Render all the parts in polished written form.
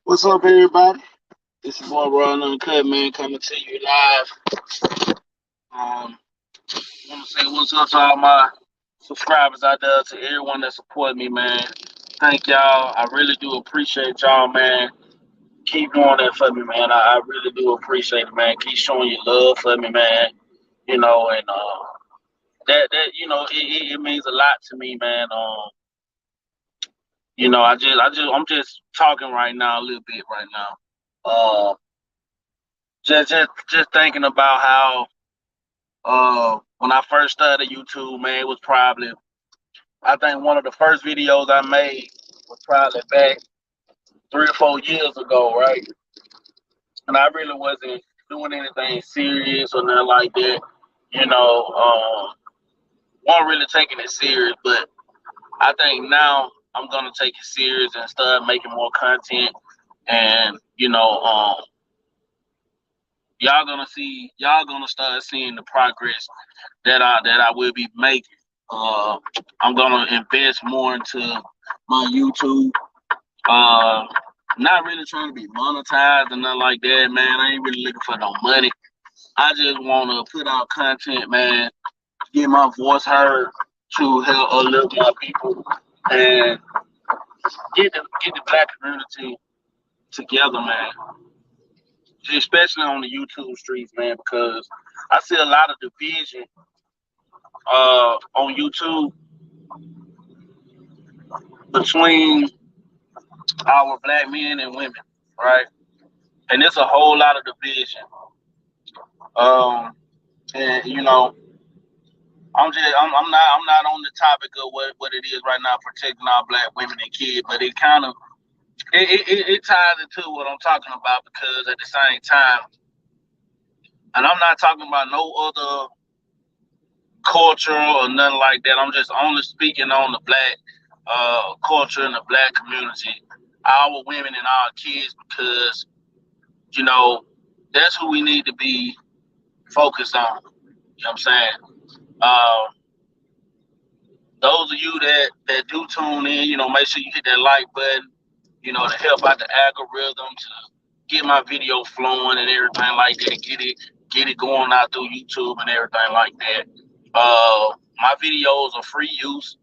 What's up, everybody? This is boy Raw and Uncut, man, coming to you live. Want to say what's up to all my subscribers out there, to everyone that support me, man. Thank y'all. I really do appreciate y'all, man. Keep doing that for me, man. I really do appreciate it, man. Keep showing your love for me, man. And that it means a lot to me, man. I'm just talking right now a little bit right now. Uh, just thinking about how when I first started YouTube, man, it was probably I think one of the first videos I made was probably back 3 or 4 years ago, right? And I really wasn't doing anything serious or nothing like that. You know, wasn't really taking it serious, but I think now I'm gonna take it serious and start making more content. And y'all gonna start seeing the progress that I will be making. Uh, I'm gonna invest more into my YouTube. Uh, Not really trying to be monetized and nothing like that, man. I ain't really looking for no money. I just wanna put out content, man. Get my voice heard to help uplift my people and get the black community together, man. Especially on the YouTube streets, man, because I see a lot of division on YouTube between our black men and women, right? And there's a whole lot of division. Um, and I'm not on the topic of what it is right now protecting our black women and kids, but it kind of it ties into what I'm talking about because at the same time, and I'm not talking about no other culture or nothing like that. I'm just only speaking on the black culture and the black community, our women and our kids, because you know that's who we need to be focused on. You know what I'm saying? Those of you that do tune in, make sure you hit that like button, to help out the algorithm to get my video flowing and everything like that. Get it going out through YouTube and everything like that. My videos are free use.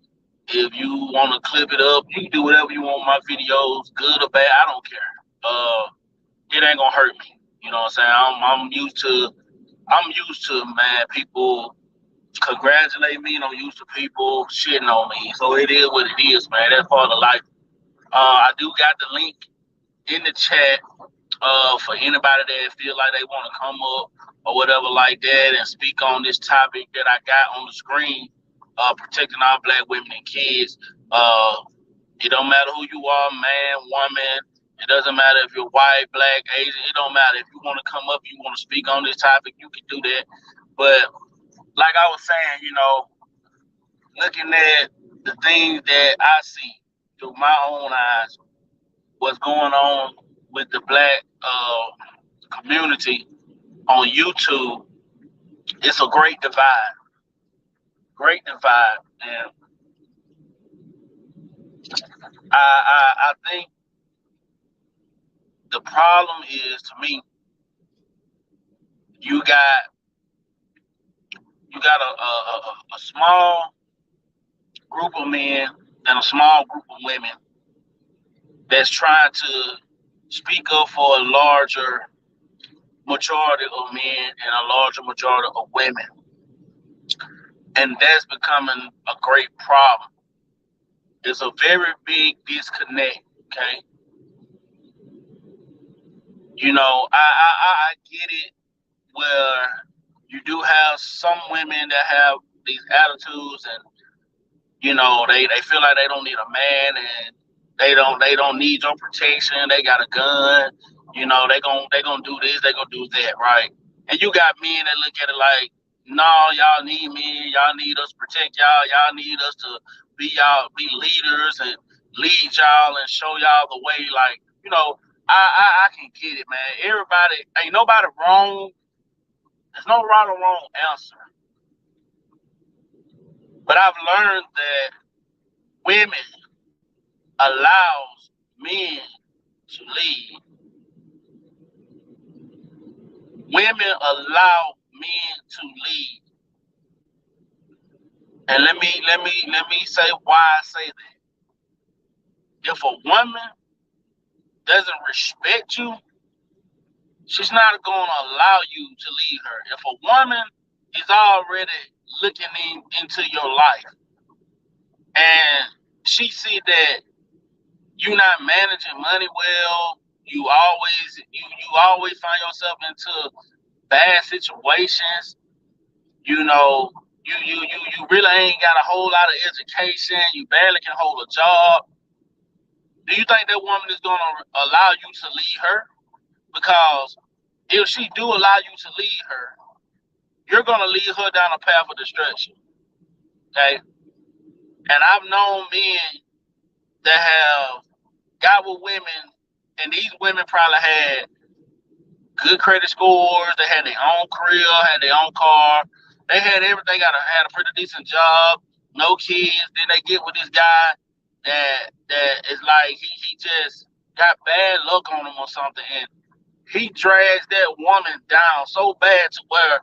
If you want to clip it up, you can do whatever you want. My videos, good or bad, I don't care. It ain't gonna hurt me. You know what I'm saying? I'm used to man people congratulate me, and I'm used to people shitting on me. So it is what it is, man. That's part of life. I do got the link in the chat for anybody that feel like they want to come up or whatever like that and speak on this topic that I got on the screen, protecting our black women and kids. Uh, it don't matter who you are, man, woman. It doesn't matter if you're white, black, Asian. It don't matter. If you want to come up, you want to speak on this topic, you can do that. But like I was saying, looking at the things that I see through my own eyes, what's going on with the black community on YouTube, it's a great divide, and I think the problem is to me, you got a small group of men and a small group of women that's trying to speak up for a larger majority of men and a larger majority of women, and that's becoming a great problem. It's a very big disconnect. Okay, I get it where you do have some women that have these attitudes, and they feel like they don't need a man, and they don't need your protection. They got a gun. They gonna do this, they gonna do that, right? And you got men that look at it like, no, y'all need me, y'all need us to protect y'all need us to be leaders and lead y'all and show y'all the way. Like, I can get it, man. Everybody, ain't nobody wrong. There's no right or wrong answer. But I've learned that women allows men to lead. Women allow men to lead. And let me say why I say that. If a woman doesn't respect you, she's not going to allow you to lead her. If a woman is already looking into your life and she see that you're not managing money well, you always find yourself into bad situations, you know, you really ain't got a whole lot of education, you barely can hold a job. Do you think that woman is going to allow you to lead her? Because if she do allow you to lead her, you're going to lead her down a path of destruction. Okay? And I've known men that have got with women, and these women probably had good credit scores, they had their own crib, had their own car, they had everything, had a pretty decent job, no kids. Then they get with this guy that is like he just got bad luck on him or something, and he drags that woman down so bad to where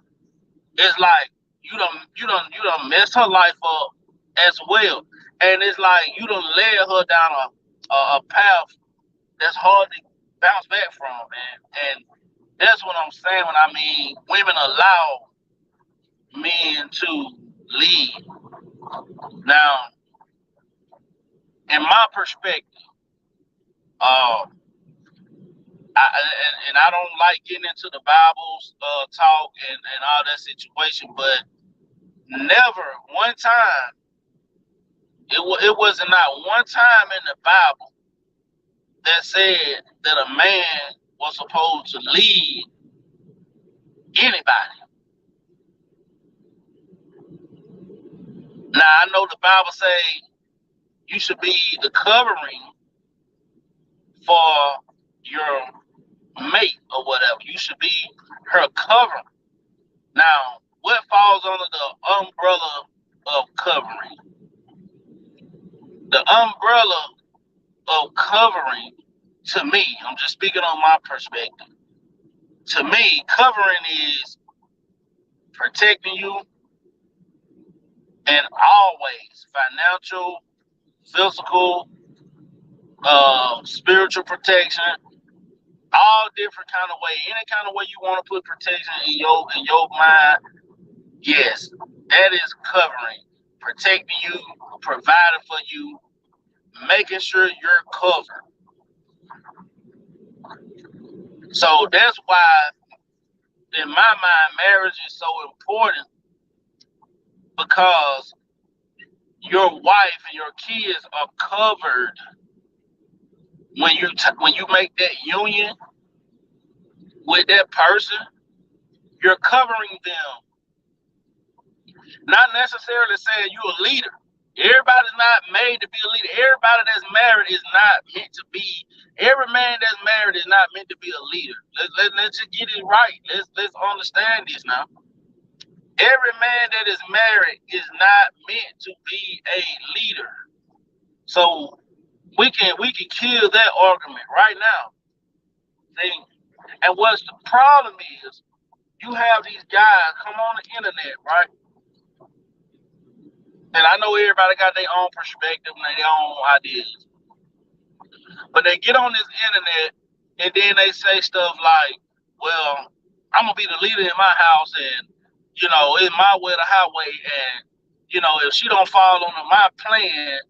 it's like you done messed her life up as well. And it's like you done led her down a path that's hard to bounce back from, man. And that's what I'm saying when I mean women allow men to lead. Now, in my perspective, I don't like getting into the Bible's talk and all that situation, but never one time, it wasn't not one time in the Bible that said that a man was supposed to lead anybody. Now, I know the Bible say you should be the covering for your mate or whatever. You should be her covering. Now, what falls under the umbrella of covering? The umbrella of covering, to me, I'm just speaking on my perspective. To me, covering is protecting you in all ways: financial, physical, spiritual protection, all different kind of way. Any kind of way you want to put protection in your mind, yes, that is covering, protecting you, providing for you, making sure you're covered. So that's why, in my mind, marriage is so important, because your wife and your kids are covered when you make that union with that person. You're covering them. Not necessarily saying you're a leader. Everybody's not made to be a leader. Everybody that's married is not meant to be. Every man that's married is not meant to be a leader. Let's just get it right. Let's understand this now. Every man that is married is not meant to be a leader. So we can kill that argument right now. See? And what's the problem is, you have these guys come on the internet, right? And I know everybody got their own perspective and their own ideas. But they get on this internet and then they say stuff like, well, I'm going to be the leader in my house, and, it's my way or the highway. And, if she don't fall under my plan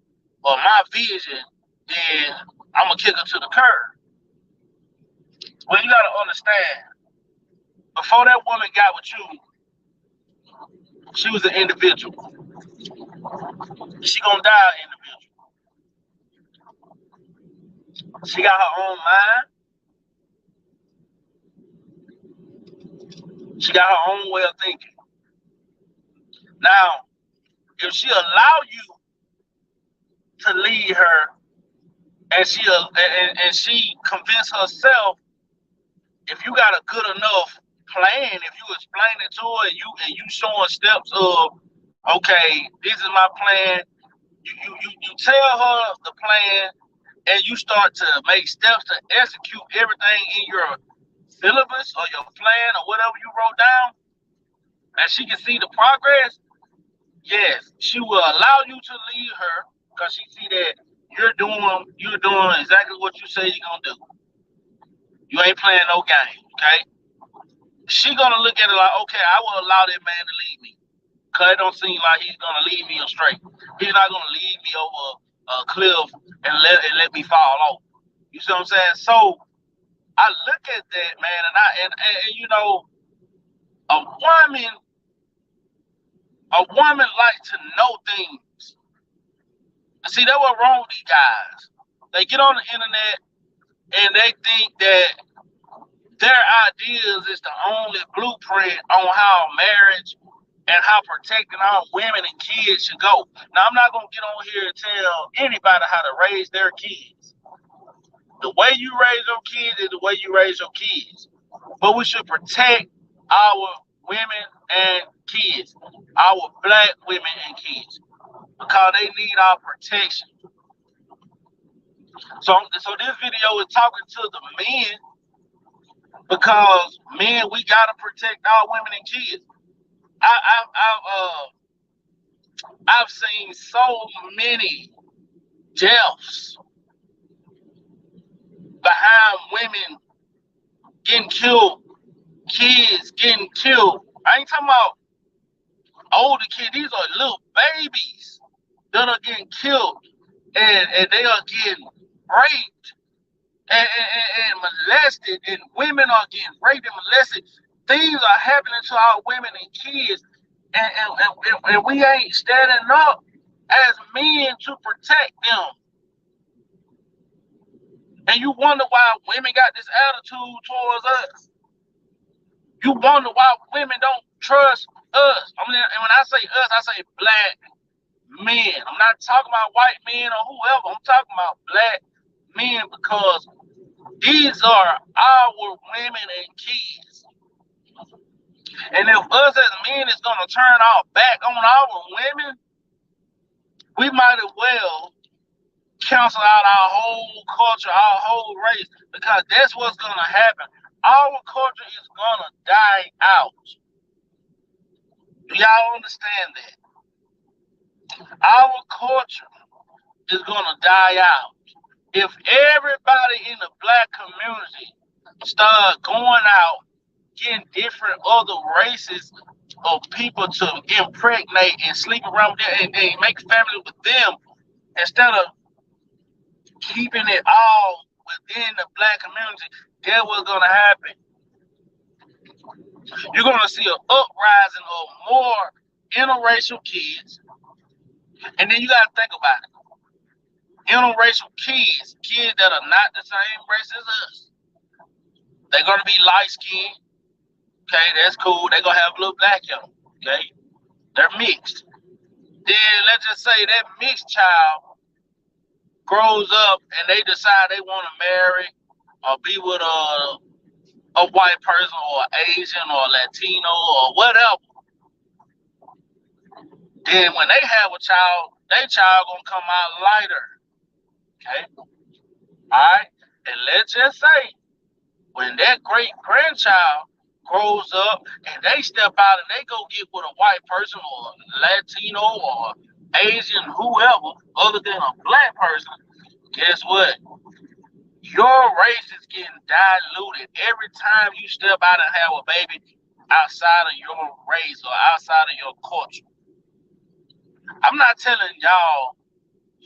or my vision, then I'm going to kick her to the curb. Well, you got to understand, before that woman got with you, she was an individual. She gonna die an individual. She got her own mind. She got her own way of thinking. Now, if she allow you to lead her, and she convince herself, if you got a good enough plan, if you explain it to her, and you showing steps of, okay, this is my plan. You tell her the plan, and you start to make steps to execute everything in your syllabus or your plan or whatever you wrote down, and she can see the progress, yes, she will allow you to lead her because she see that you're doing exactly what you say you're gonna do. You ain't playing no game, okay? She gonna look at it like, okay, I will allow that man to lead me. Cause it don't seem like he's gonna lead me astray. He's not gonna lead me over a cliff and let me fall off. You see what I'm saying? So I look at that, man, and you know, a woman likes to know things. See, that's what wrong with these guys. They get on the internet and they think that their ideas is the only blueprint on how marriage and how protecting our women and kids should go. Now, I'm not going to get on here and tell anybody how to raise their kids. The way you raise your kids is the way you raise your kids. But we should protect our women and kids, our black women and kids, because they need our protection. So this video is talking to the men, because men, we gotta protect our women and kids. I've seen so many deaths behind women getting killed, kids getting killed. I ain't talking about older kids. These are little babies that are getting killed, and they are getting raped and molested, and women are getting raped and molested. Things are happening to our women and kids, and we ain't standing up as men to protect them. And you wonder why women got this attitude towards us. You wonder why women don't trust us. I mean, and when I say us, I say black men. I'm not talking about white men or whoever. I'm talking about black men, because these are our women and kids. And if us as men is going to turn our back on our women, we might as well cancel out our whole culture, our whole race, because that's what's going to happen. Our culture is going to die out. Do y'all understand that? Our culture is going to die out. If everybody in the black community start going out, getting different other races of people to impregnate and sleep around with them and make family with them, instead of keeping it all within the black community, that's what's going to happen. You're going to see an uprising of more interracial kids. And then you got to think about it. Interracial kids that are not the same race as us, they're going to be light skinned. Okay, that's cool. They're going to have a little black in them. Okay, they're mixed. Then let's just say that mixed child grows up and they decide they want to marry or be with a white person or Asian or Latino or whatever. Then when they have a child, their child gonna come out lighter. Okay? Alright? And let's just say when that great grandchild grows up and they step out and they go get with a white person or Latino or Asian, whoever, other than a black person, guess what? Your race is getting diluted every time you step out and have a baby outside of your race or outside of your culture. I'm not telling y'all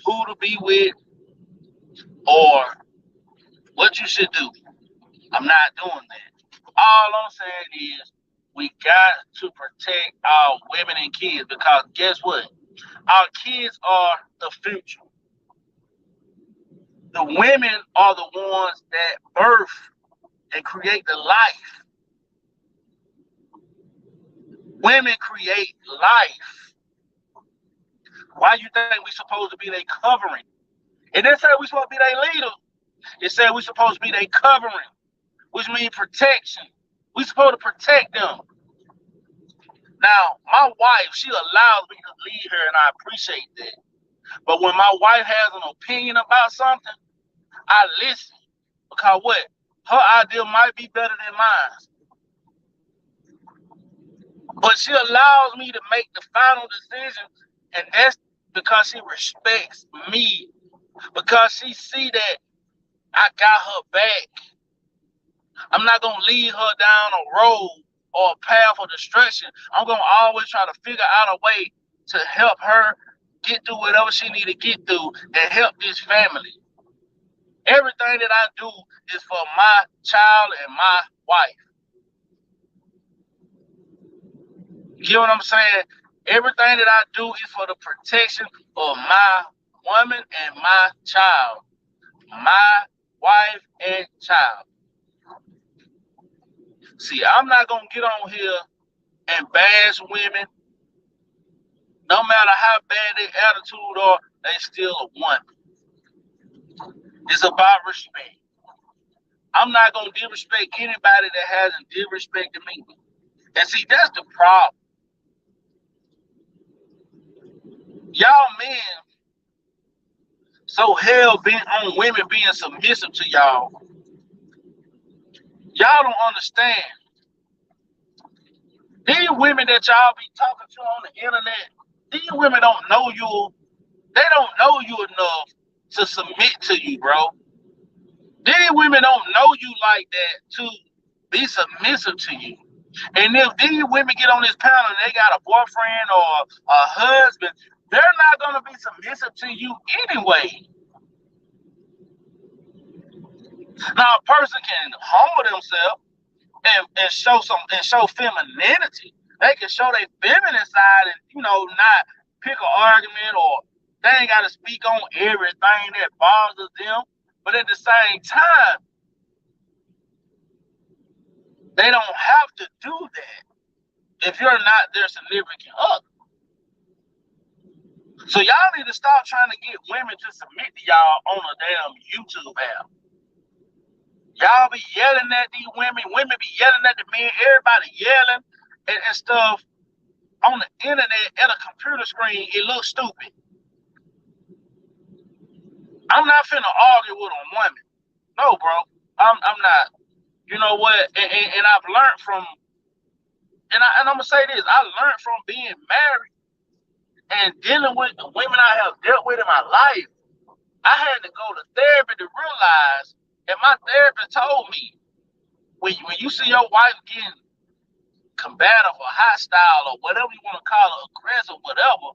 who to be with or what you should do. I'm not doing that. All I'm saying is we got to protect our women and kids, because guess what? Our kids are the future. The women are the ones that birth and create the life. Women create life. Why you think we supposed to be their covering? It didn't say we supposed to be their leader. It said we supposed to be their covering, which means protection. We supposed to protect them. Now, my wife, she allows me to lead her, and I appreciate that. But when my wife has an opinion about something, I listen because what? Her idea might be better than mine. But she allows me to make the final decision, and that's because she respects me, because she see that I got her back. I'm not gonna lead her down a road or a path of destruction. I'm gonna always try to figure out a way to help her get through whatever she need to get through and help this family. Everything that I do is for my child and my wife. You get what I'm saying? Everything that I do is for the protection of my woman and my child, my wife and child. See, I'm not gonna get on here and bash women. No matter how bad their attitude are, they still a woman. It's about respect. I'm not gonna disrespect anybody that hasn't disrespected me. And see, that's the problem. Y'all men so hell bent on women being submissive to y'all. Y'all don't understand. These women that y'all be talking to on the internet, these women don't know you. They don't know you enough to submit to you, bro. These women don't know you like that to be submissive to you. And if these women get on this panel and they got a boyfriend or a husband, they're not going to be submissive to you anyway. Now, a person can humble themselves and show femininity. They can show their feminine side and not pick an argument, or they ain't got to speak on everything that bothers them. But at the same time, they don't have to do that if you're not their significant other. So y'all need to stop trying to get women to submit to y'all on a damn YouTube app. Y'all be yelling at these women be yelling at the men, everybody yelling and stuff on the internet at a computer screen. It looks stupid. I'm not finna argue with a woman. No, bro. I'm not. You know what? And I've learned from, and I'm gonna say this, I learned from being married and dealing with the women I have dealt with in my life. I had to go to therapy to realize, and my therapist told me, when you see your wife getting combative or hostile or whatever you want to call it, aggressive, whatever,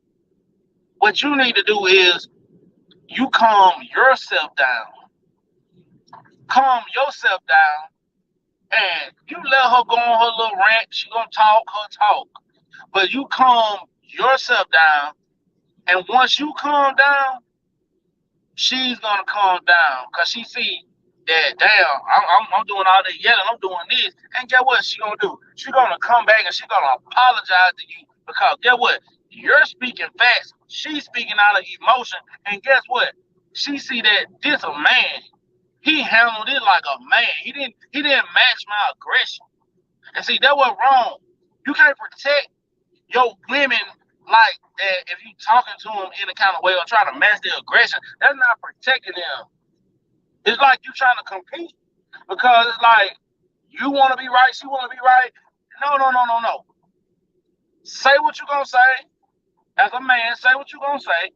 what you need to do is you calm yourself down. Calm yourself down, and you let her go on her little rant. She gonna talk her talk, but you calm yourself down, and once you calm down, she's gonna calm down because she see that, damn, I'm doing all that yelling, I'm doing this, and get what she gonna do? She gonna come back and she gonna apologize to you because get what? You're speaking facts, she's speaking out of emotion, and guess what? She see that this a man. He handled it like a man. He didn't match my aggression. And see, that was wrong. You can't protect your women like that if you talking to them in a kind of way or trying to match their aggression. That's not protecting them. It's like you trying to compete because it's like you want to be right, she want to be right. No. Say what you gonna say. As a man, say what you gonna say,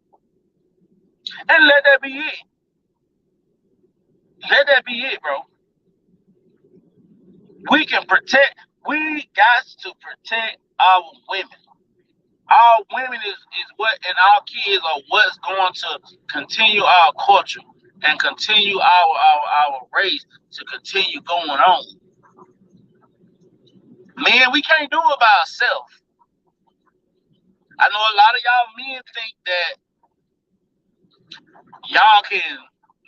and let that be it. Let that be it, bro. We got to protect our women. Our women is what, and our kids are what's going to continue our culture and continue our race to continue going on. Man, we can't do it by ourselves. I know a lot of y'all men think that y'all can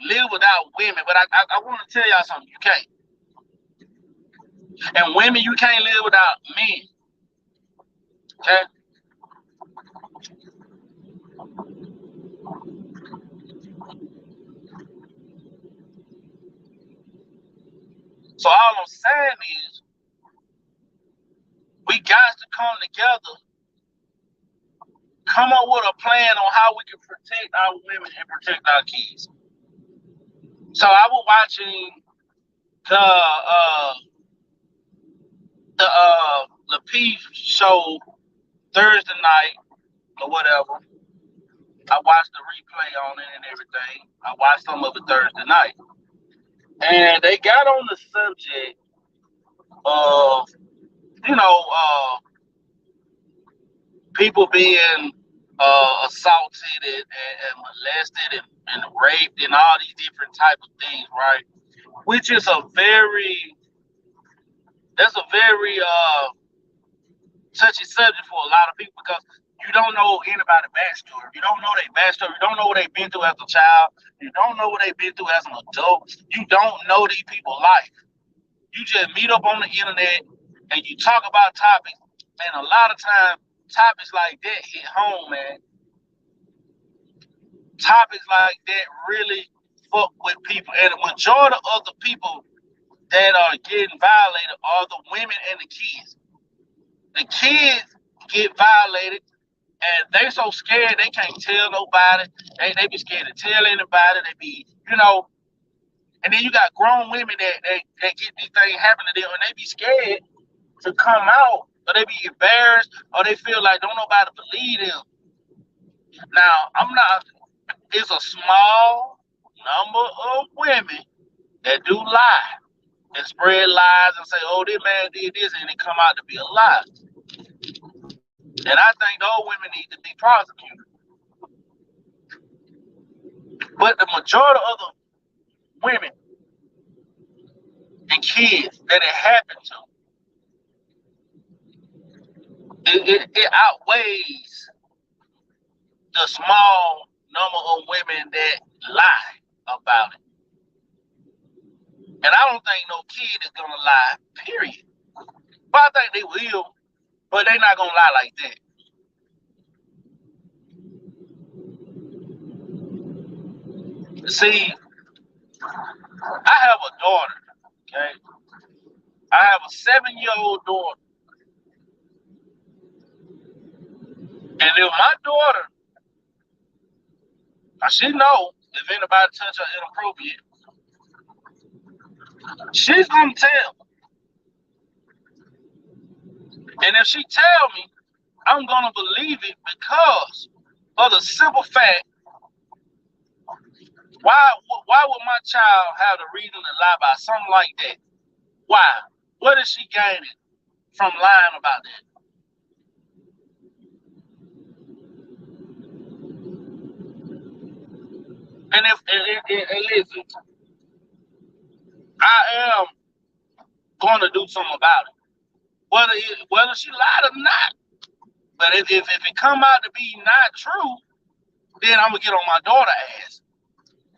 live without women, but I want to tell y'all something. You can't. And women, you can't live without men. Okay? So all I'm saying is we got to come together, come up with a plan on how we can protect our women and protect our kids. So I was watching the P show Thursday night or whatever. I watched the replay on it and everything. I watched some of it Thursday night, and they got on the subject of people being assaulted and molested and raped and all these different type of things, right? Which is a very touchy subject for a lot of people because you don't know anybody's backstory. You don't know their backstory. You don't know what they've been through as a child. You don't know what they've been through as an adult. You don't know these people's life. You just meet up on the internet and you talk about topics, and a lot of times topics like that hit home, man. Topics like that really fuck with people, and the majority of the people that are getting violated are the women and the kids. The kids get violated, and they so scared they can't tell nobody. They be scared to tell anybody. They be, and then you got grown women that get these things happen to them, and they be scared to come out, or they be embarrassed, or they feel like don't nobody believe them. Now, it's a small number of women that do lie and spread lies and say, oh, this man did this, and it come out to be a lie. And I think those women need to be prosecuted. But the majority of the women and kids that it happened to, it outweighs the small number of women that lie about it. And I don't think no kid is gonna lie, period. But I think they will, but they're not gonna lie like that. See, I have a daughter, okay? I have a 7-year-old daughter. And if my daughter, she know if anybody touch her inappropriate, she's gonna tell. And if she tell me, I'm gonna believe it because of the simple fact, why would my child have the reason to lie about something like that? Why? What is she gaining from lying about that? And listen, I am gonna do something about it. Whether she lied or not. But if it come out to be not true, then I'm gonna get on my daughter's ass.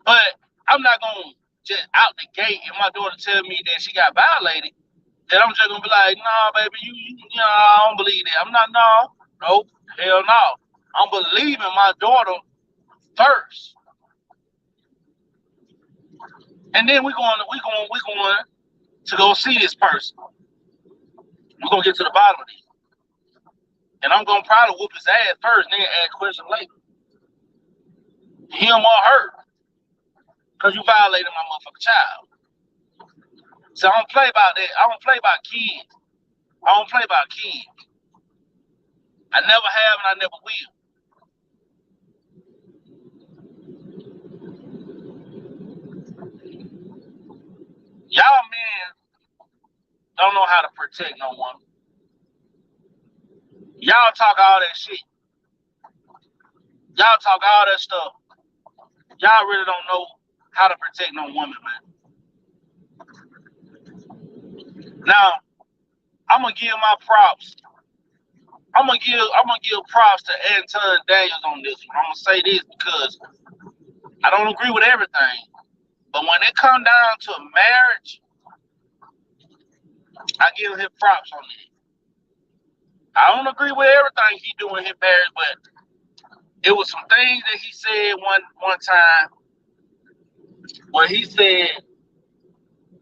But I'm not gonna just out the gate if my daughter tell me that she got violated, then I'm just gonna be like, nah, baby, I don't believe that. I'm not, nope, hell no. I'm believing my daughter first, and then we're going to go see this person. We're gonna get to the bottom of this, and I'm gonna probably whoop his ass first, then ask questions later. Him or her, because you violated my motherfucking child. So I don't play about that. I don't play about kids. I don't play about kids. I never have and I never will. Y'all men don't know how to protect no one. Y'all talk all that shit. Y'all talk all that stuff. Y'all really don't know how to protect no woman, man. Now, I'm gonna give my props. I'm gonna give props to Anton Daniels on this one. I'm gonna say this because I don't agree with everything, but when it come down to marriage, I give him props on it. I don't agree with everything he do in his marriage, but it was some things that he said one time where he said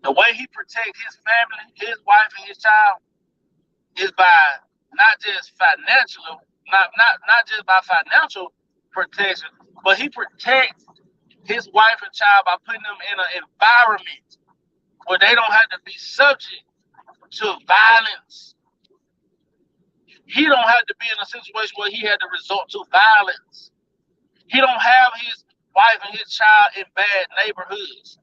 the way he protects his family, his wife and his child, is by not just financial, not just by financial protection, but he protects his wife and child by putting them in an environment where they don't have to be subject to violence. He don't have to be in a situation where he had to resort to violence. He don't have his wife and his child in bad neighborhoods.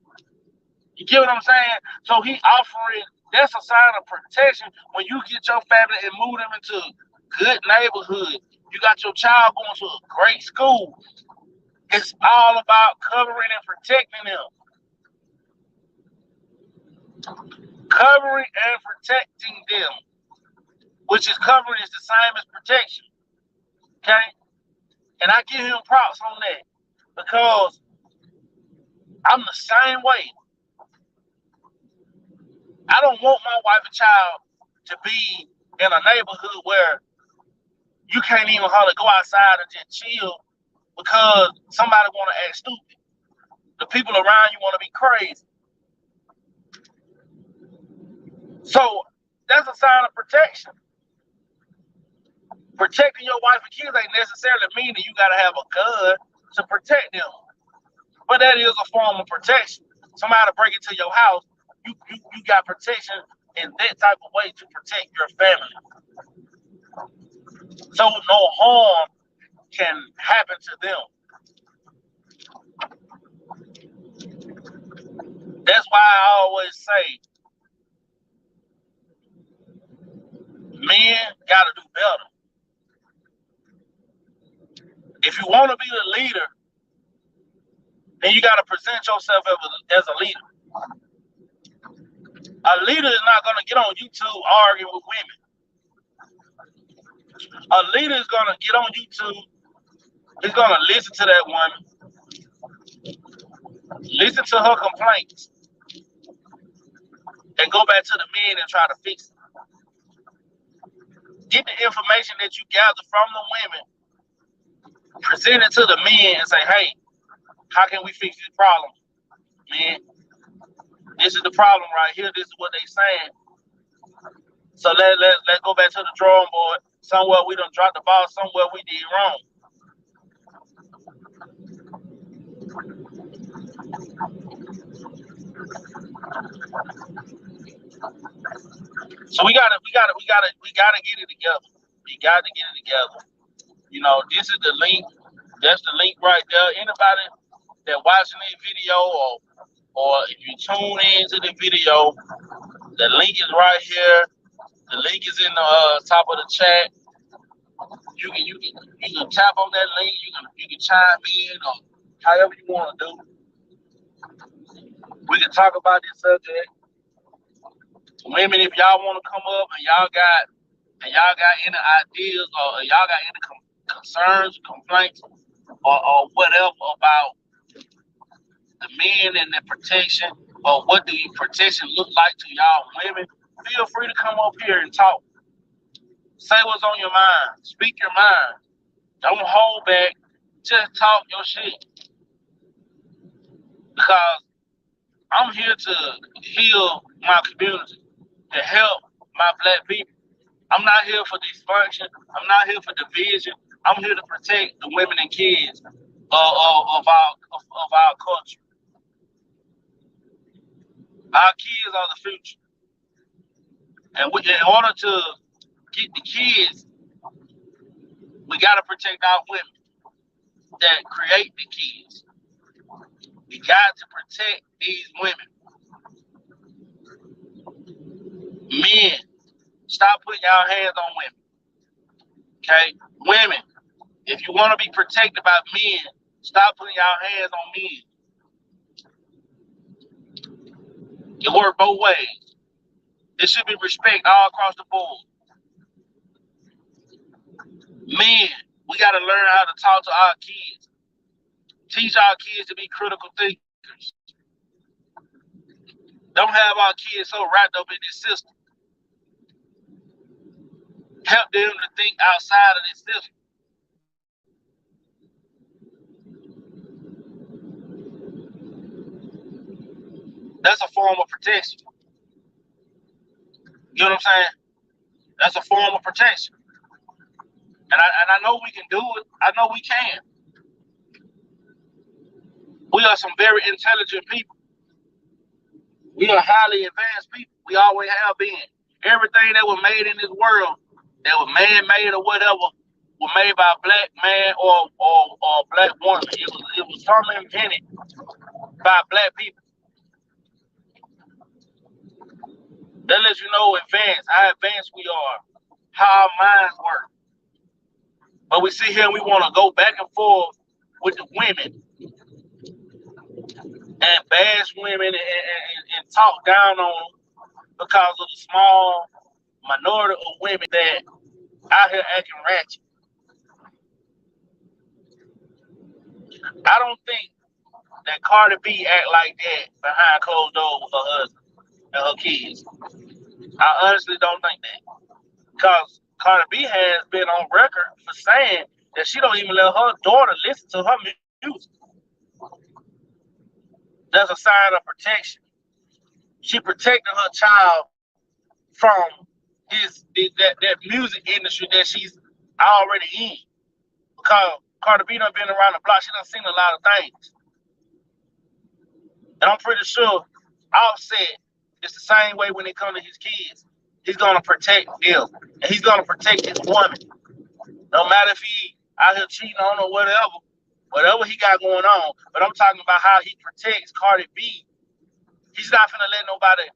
You get what I'm saying? So he offering, that's a sign of protection when you get your family and move them into a good neighborhood. You got your child going to a great school. It's all about covering and protecting them. Covering and protecting them, which is covering is the same as protection. Okay? And I give him props on that because I'm the same way. I don't want my wife and child to be in a neighborhood where you can't even hardly go outside and just chill because somebody want to act stupid. The people around you want to be crazy. So that's a sign of protection. Protecting your wife and kids ain't necessarily mean that you got to have a gun to protect them. But that is a form of protection. Somebody break into your house, you got protection in that type of way to protect your family. So no harm can happen to them. That's why I always say men got to do better. If you want to be the leader, then you got to present yourself as a leader. A leader is not going to get on YouTube arguing with women. A leader is going to get on YouTube, he's going to listen to that woman, listen to her complaints, and go back to the men and try to fix it. Get the information that you gather from the women, present it to the men and say, hey, how can we fix this problem? Man, this is the problem right here. This is what they saying. So let's go back to the drawing board. Somewhere we done dropped the ball, somewhere we did wrong. So we gotta get it together. We got to get it together. You know, this is the link. That's the link right there. Anybody that watching this video or if you tune into the video, the link is right here. The link is in the top of the chat. You can tap on that link. You can chime in or however you want to do. We can talk about this subject. Women, if y'all want to come up and y'all got any ideas or y'all got any concerns, complaints, or whatever about the men and the protection, or what do protection look like to y'all women, feel free to come up here and talk. Say what's on your mind. Speak your mind. Don't hold back. Just talk your shit. Because I'm here to heal my community, to help my black people. I'm not here for dysfunction. I'm not here for division. I'm here to protect the women and kids of our culture. Our kids are the future. And in order to get the kids, we got to protect our women that create the kids. We got to protect these women. Men, stop putting your hands on women. Okay? Women, if you want to be protected by men, stop putting your hands on men. It works both ways. There should be respect all across the board. Men, we got to learn how to talk to our kids. Teach our kids to be critical thinkers. Don't have our kids so wrapped up in this system. Help them to think outside of this system. That's a form of protection. You know what I'm saying? That's a form of protection. And I know we can do it. I know we can. We are some very intelligent people. We are highly advanced people. We always have been. Everything that was made in this world, that was man-made or whatever, was made by a black man or black woman. It was something invented by black people. That lets you know how advanced we are, how our minds work. But we sit here and we want to go back and forth with the women and bash women and talk down on them because of the small minority of women that out here acting ratchet. I don't think that Cardi B act like that behind closed doors with her husband and her kids. I honestly don't think that. Because Cardi B has been on record for saying that she don't even let her daughter listen to her music. That's a sign of protection. She protected her child from that music industry that she's already in. Because Cardi B done been around the block, she done seen a lot of things. And I'm pretty sure Offset is the same way when it comes to his kids. He's gonna protect them. And he's gonna protect his woman. No matter if he out here cheating on her or whatever he got going on. But I'm talking about how he protects Cardi B. He's not gonna let nobody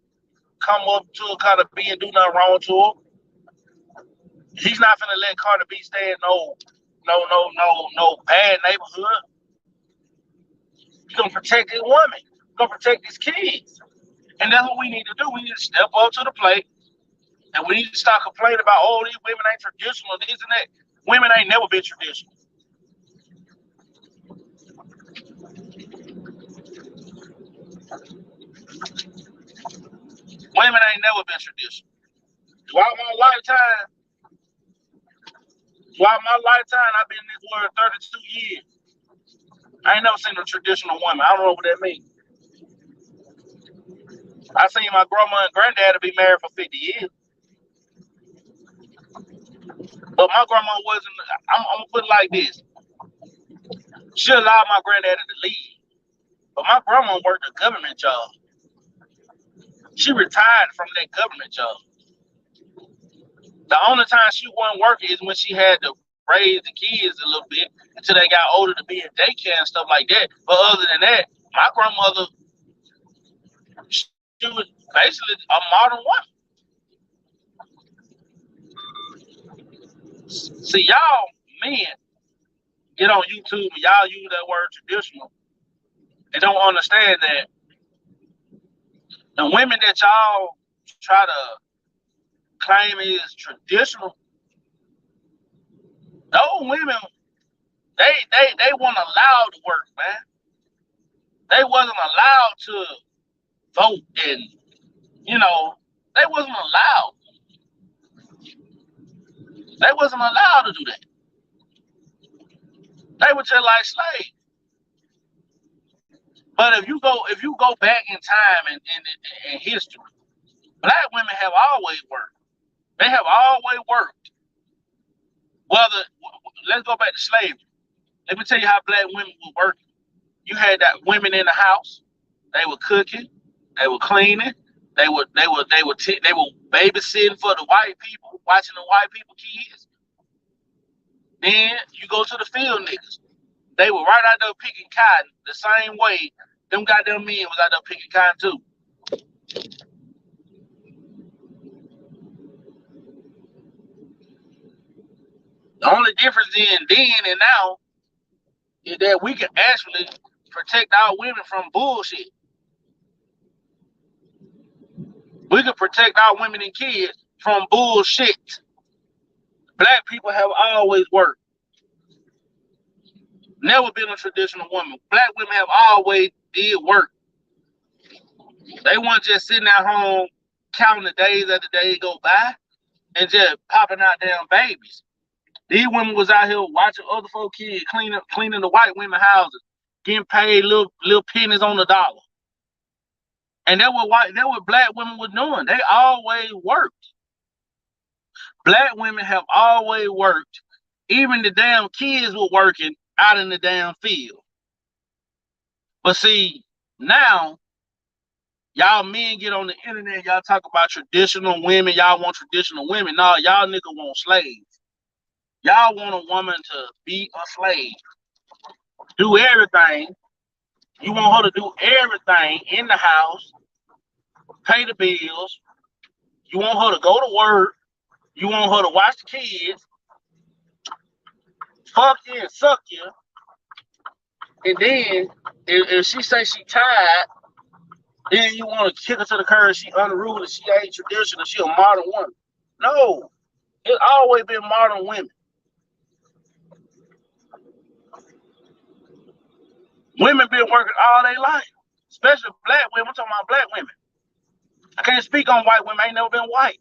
come up to Cardi B and do nothing wrong to her. He's not gonna let Cardi B stay in no bad neighborhood. He's gonna protect his woman. He's gonna protect his kids. And that's what we need to do. We need to step up to the plate. And we need to stop complaining about, oh, these women ain't traditional, this and that. Women ain't never been traditional. Women ain't never been traditional. Throughout my lifetime, I've been in this world 32 years. I ain't never seen a traditional woman. I don't know what that means. I seen my grandma and granddad be married for 50 years. But my grandma wasn't, I'm going to put it like this. She allowed my granddaddy to leave. But my grandma worked a government job. She retired from that government job. The only time she wasn't working is when she had to raise the kids a little bit until they got older to be in daycare and stuff like that. But other than that, my grandmother, she was basically a modern woman. See, y'all men get on YouTube and y'all use that word traditional and don't understand that the women that y'all try to claim is traditional, those women, they weren't allowed to work, man. They wasn't allowed to vote and, they wasn't allowed. They wasn't allowed to do that. They were just like slaves. But if you go back in time in history, black women have always worked. They have always worked. Let's go back to slavery. Let me tell you how black women were working. You had that women in the house. They were cooking. They were cleaning. They were babysitting for the white people, watching the white people kids. Then you go to the field niggas. They were right out there picking cotton the same way them goddamn men was out there picking cotton too. The only difference in then and now is that we can actually protect our women from bullshit. We can protect our women and kids from bullshit. Black people have always worked. Never been a traditional woman. Black women have always did work. They weren't just sitting at home counting the days as the day go by and just popping out damn babies. These women was out here watching other folk kids cleaning the white women houses, getting paid little pennies on the dollar. And that what black women were doing. They always worked. Black women have always worked. Even the damn kids were working out in the damn field. But see, now y'all men get on the internet, y'all talk about traditional women, y'all want traditional women. No, y'all nigga want slaves. Y'all want a woman to be a slave, do everything. You want her to do everything in the house, pay the bills. You want her to go to work. You want her to watch the kids, fuck you and suck you. And then if she say she tired, then you want to kick her to the curb. She unruly. She ain't traditional. She a modern woman. No, it's always been modern women. Women been working all their life, especially black women. I'm talking about black women. I can't speak on white women. I ain't never been white.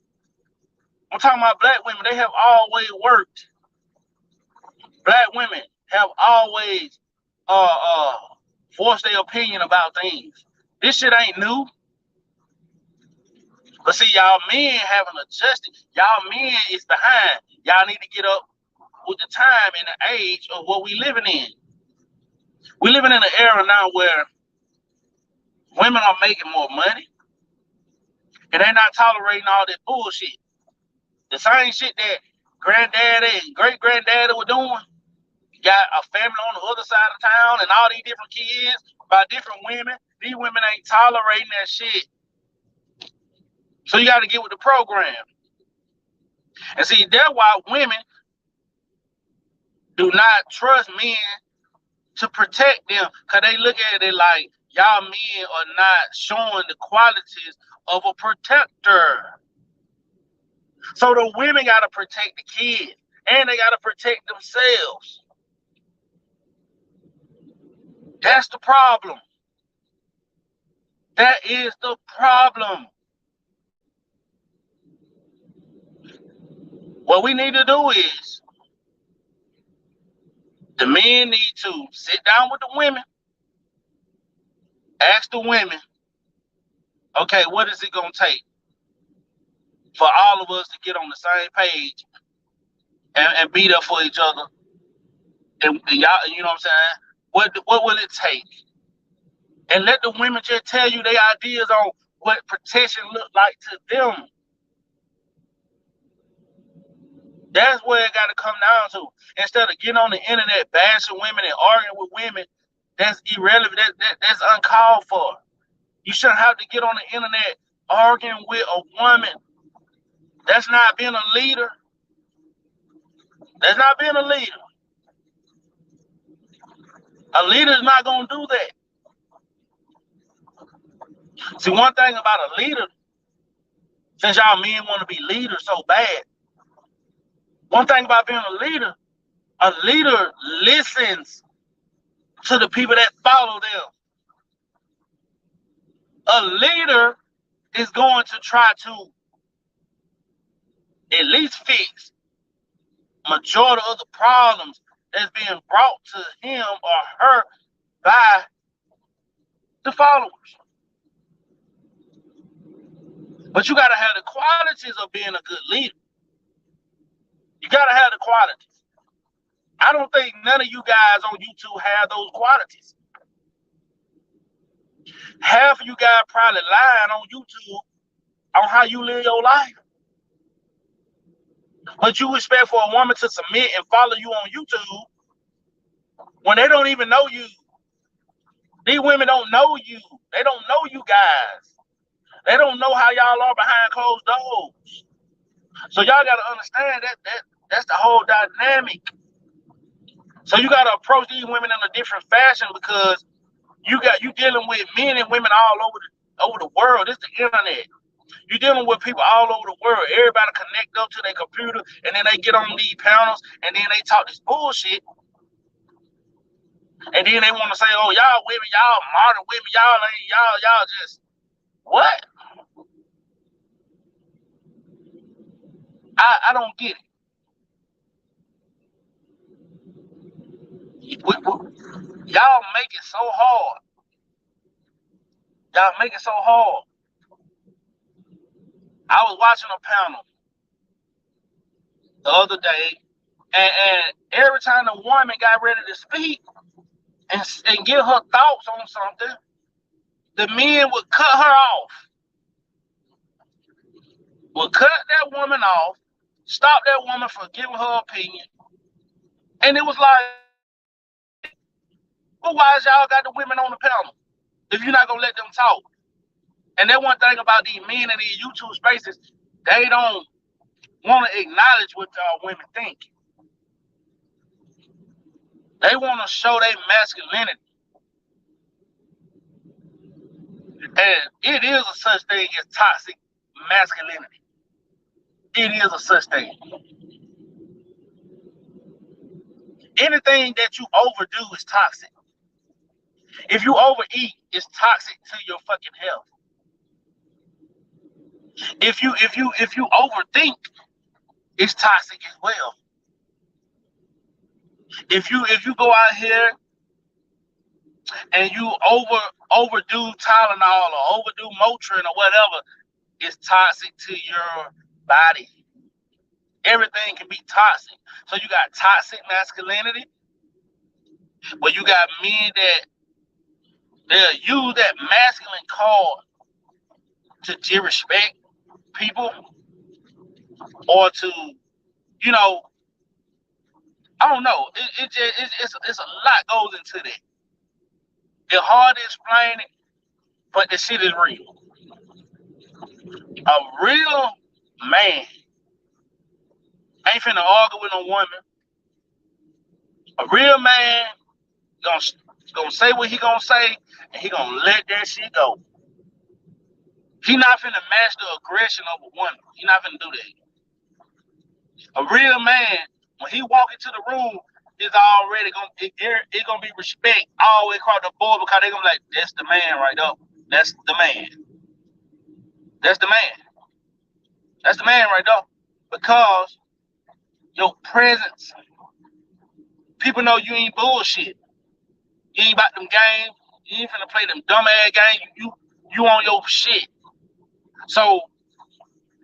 I'm talking about black women. They have always worked. Black women have always voiced their opinion about things. This shit ain't new. But see, y'all men haven't adjusted. Y'all men is behind. Y'all need to get up with the time and the age of what we living in. We living in an era now where women are making more money and they're not tolerating all that bullshit. The same shit that granddaddy and great granddaddy were doing. You got a family on the other side of town and all these different kids by different women. These women ain't tolerating that shit. So you got to get with the program. And see, that's why women do not trust men to protect them, because they look at it like y'all men are not showing the qualities of a protector. So the women got to protect the kids and they got to protect themselves. That's the problem. That is the problem. What we need to do is the men need to sit down with the women, ask the women, okay, what is it going to take for all of us to get on the same page and be there for each other? And y'all, you know what I'm saying? What will it take? And let the women just tell you their ideas on what protection look like to them. That's where it got to come down to. Instead of getting on the internet bashing women and arguing with women, that's irrelevant. That's uncalled for. You shouldn't have to get on the internet arguing with a woman. That's not being a leader. That's not being a leader. A leader's not going to do that. See, one thing about a leader, since y'all men want to be leaders so bad, one thing about being a leader listens to the people that follow them. A leader is going to try to at least fix majority of the problems that's being brought to him or her by the followers. But you gotta have the qualities of being a good leader. You gotta have the qualities. I don't think none of you guys on YouTube have those qualities. Half of you guys probably lying on YouTube on how you live your life. But you expect for a woman to submit and follow you on YouTube when they don't even know you. These women don't know you. They don't know you guys. They don't know how y'all are behind closed doors. So y'all gotta understand that's the whole dynamic. So you gotta approach these women in a different fashion because you dealing with men and women all over the world. It's the internet. You're dealing with people all over the world. Everybody connect up to their computer and then they get on these panels and then they talk this bullshit. And then they want to say, oh, y'all women, y'all modern women, y'all just what? I don't get it. Y'all make it so hard. Y'all make it so hard. I was watching a panel the other day, and every time the woman got ready to speak, and give her thoughts on something, the men would cut her off, would cut that woman off, stop that woman from giving her opinion. And it was like, well, why is y'all got the women on the panel if you're not gonna let them talk? And that one thing about these men in these YouTube spaces, they don't want to acknowledge what y'all women think. They want to show their masculinity. And it is a such thing as toxic masculinity. It is a such thing. Anything that you overdo is toxic. If you overeat, it's toxic to your fucking health. If you overthink, it's toxic as well. If you go out here and you overdo Tylenol or overdo Motrin or whatever, it's toxic to your body. Everything can be toxic. So you got toxic masculinity, where you got men that they'll use that masculine card to disrespect people, or to, you know, I don't know. It's a lot goes into that. It's hard to explain it, but the shit is real. A real man ain't finna argue with no woman. A real man gonna say what he gonna say, and he gonna let that shit go. He not finna match the aggression of a woman. He not finna do that. A real man, when he walk into the room, it's already gonna be respect all the way across the board, because they gonna be like, that's the man right there. That's the man. That's the man. That's the man right there. Because your presence, people know you ain't bullshit. You ain't about them games. You ain't finna play them dumb ass games. You on your shit. So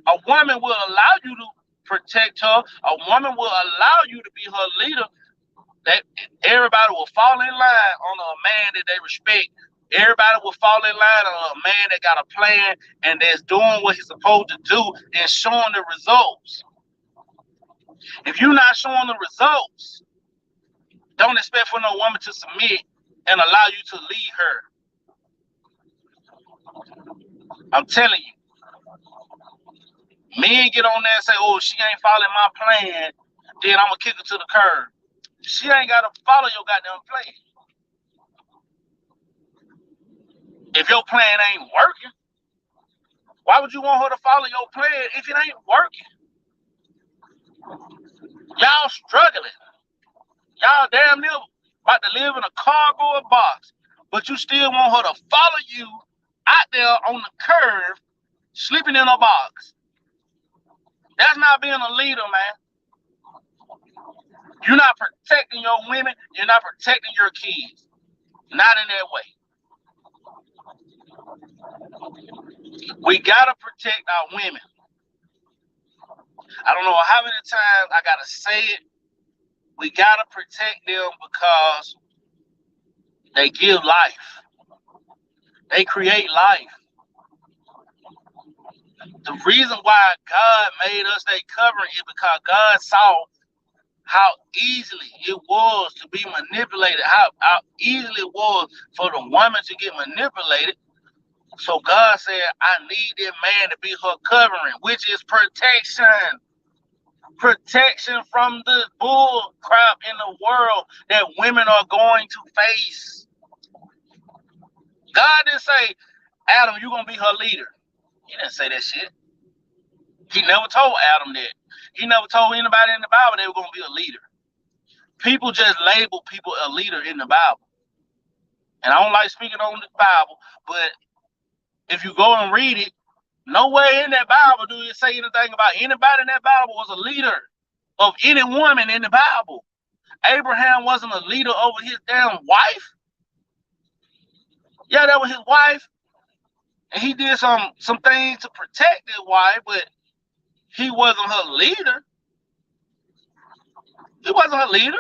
a woman will allow you to protect her. A woman will allow you to be her leader. That everybody will fall in line on a man that they respect. Everybody will fall in line on a man that got a plan and that's doing what he's supposed to do and showing the results. If you're not showing the results, don't expect for no woman to submit and allow you to lead her. I'm telling you. Men get on there and say, oh, she ain't following my plan, then I'm going to kick her to the curb. She ain't got to follow your goddamn plan. If your plan ain't working, why would you want her to follow your plan if it ain't working? Y'all struggling. Y'all damn near about to live in a cardboard box, but you still want her to follow you out there on the curb, sleeping in a box. That's not being a leader, man. You're not protecting your women. You're not protecting your kids. Not in that way. We got to protect our women. I don't know how many times I got to say it. We got to protect them because they give life. They create life. The reason why God made us stay covering is because God saw how easily it was to be manipulated, how easily it was for the woman to get manipulated. So God said, I need that man to be her covering, which is protection. Protection from the bull crap in the world that women are going to face. God didn't say, Adam, you're going to be her leader. He didn't say that shit. He never told Adam that. He never told anybody in the Bible they were going to be a leader. People just label people a leader in the Bible. And I don't like speaking on the Bible, but if you go and read it, nowhere in that Bible do it say anything about anybody in that Bible was a leader of any woman in the Bible. Abraham wasn't a leader over his damn wife. Yeah, that was his wife. And he did some things to protect his wife, but he wasn't her leader. He wasn't her leader.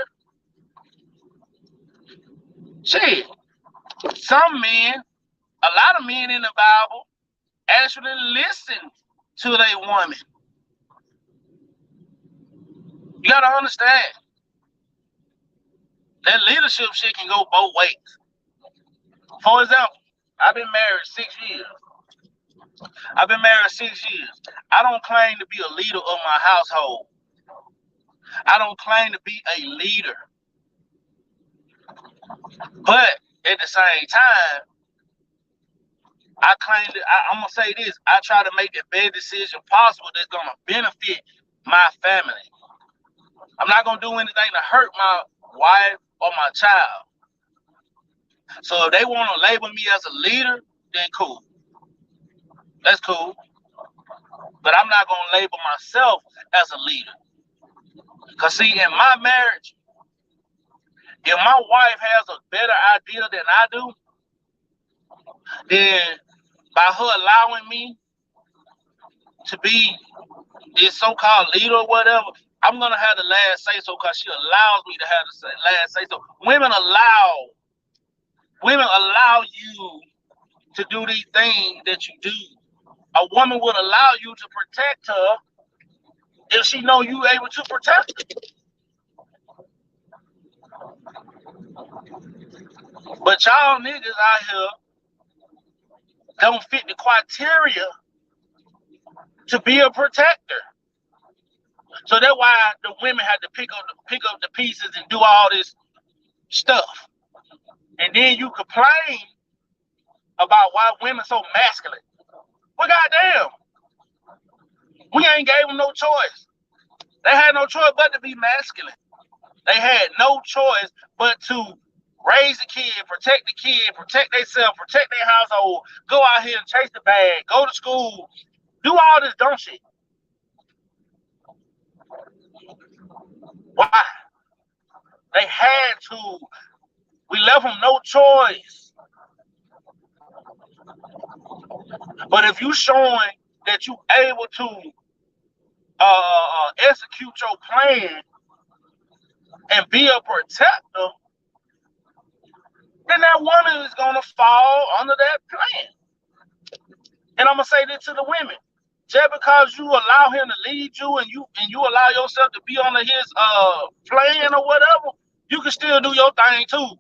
Shit, some men, a lot of men in the Bible actually listen to their woman. You gotta understand that leadership shit can go both ways. For example, I've been married 6 years. I don't claim to be a leader of my household. I don't claim to be a leader. But at the same time, I claim that I'm gonna say this. I try to make the best decision possible that's gonna benefit my family. I'm not gonna do anything to hurt my wife or my child. So if they want to label me as a leader, then cool. That's cool. But I'm not gonna label myself as a leader. Cause see, in my marriage, if my wife has a better idea than I do, then by her allowing me to be this so-called leader or whatever, I'm gonna have the last say so because she allows me to have the last say so. Women allow you to do these things that you do. A woman would allow you to protect her if she know you able to protect her. But y'all niggas out here don't fit the criteria to be a protector. So that's why the women had to pick up the pieces and do all this stuff. And then you complain about why women so masculine. Well, goddamn, we ain't gave them no choice. They had no choice but to be masculine. They had no choice but to raise the kid, protect themselves, protect their household, go out here and chase the bag, go to school, do all this dumb shit. Why? They had to. We left them no choice. But if you showing that you able to execute your plan and be a protector, then that woman is gonna fall under that plan. And I'm gonna say this to the women: just because you allow him to lead you and you allow yourself to be under his plan or whatever, you can still do your thing too.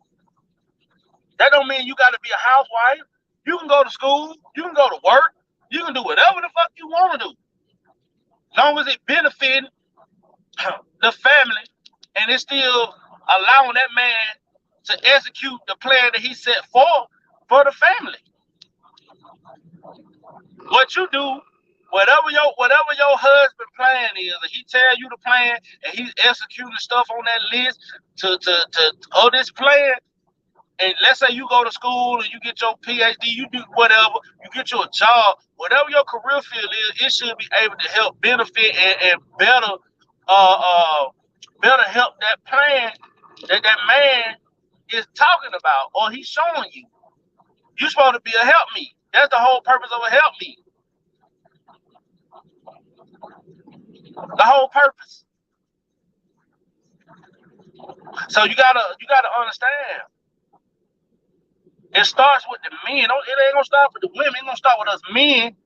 That don't mean you got to be a housewife. You can go to school, you can go to work, you can do whatever the fuck you want to do, as long as it benefits the family and it's still allowing that man to execute the plan that he set for the family. What you do, whatever your husband plan is, and he tell you the plan and he's executing stuff on that list to this plan. And let's say you go to school and you get your PhD, you do whatever, you get your job, whatever your career field is, it should be able to help benefit and better help that plan that man is talking about or he's showing you. You're supposed to be a help me. That's the whole purpose of a help me. The whole purpose. So you gotta understand. It starts with the men. It ain't gonna start with the women. It's gonna start with us men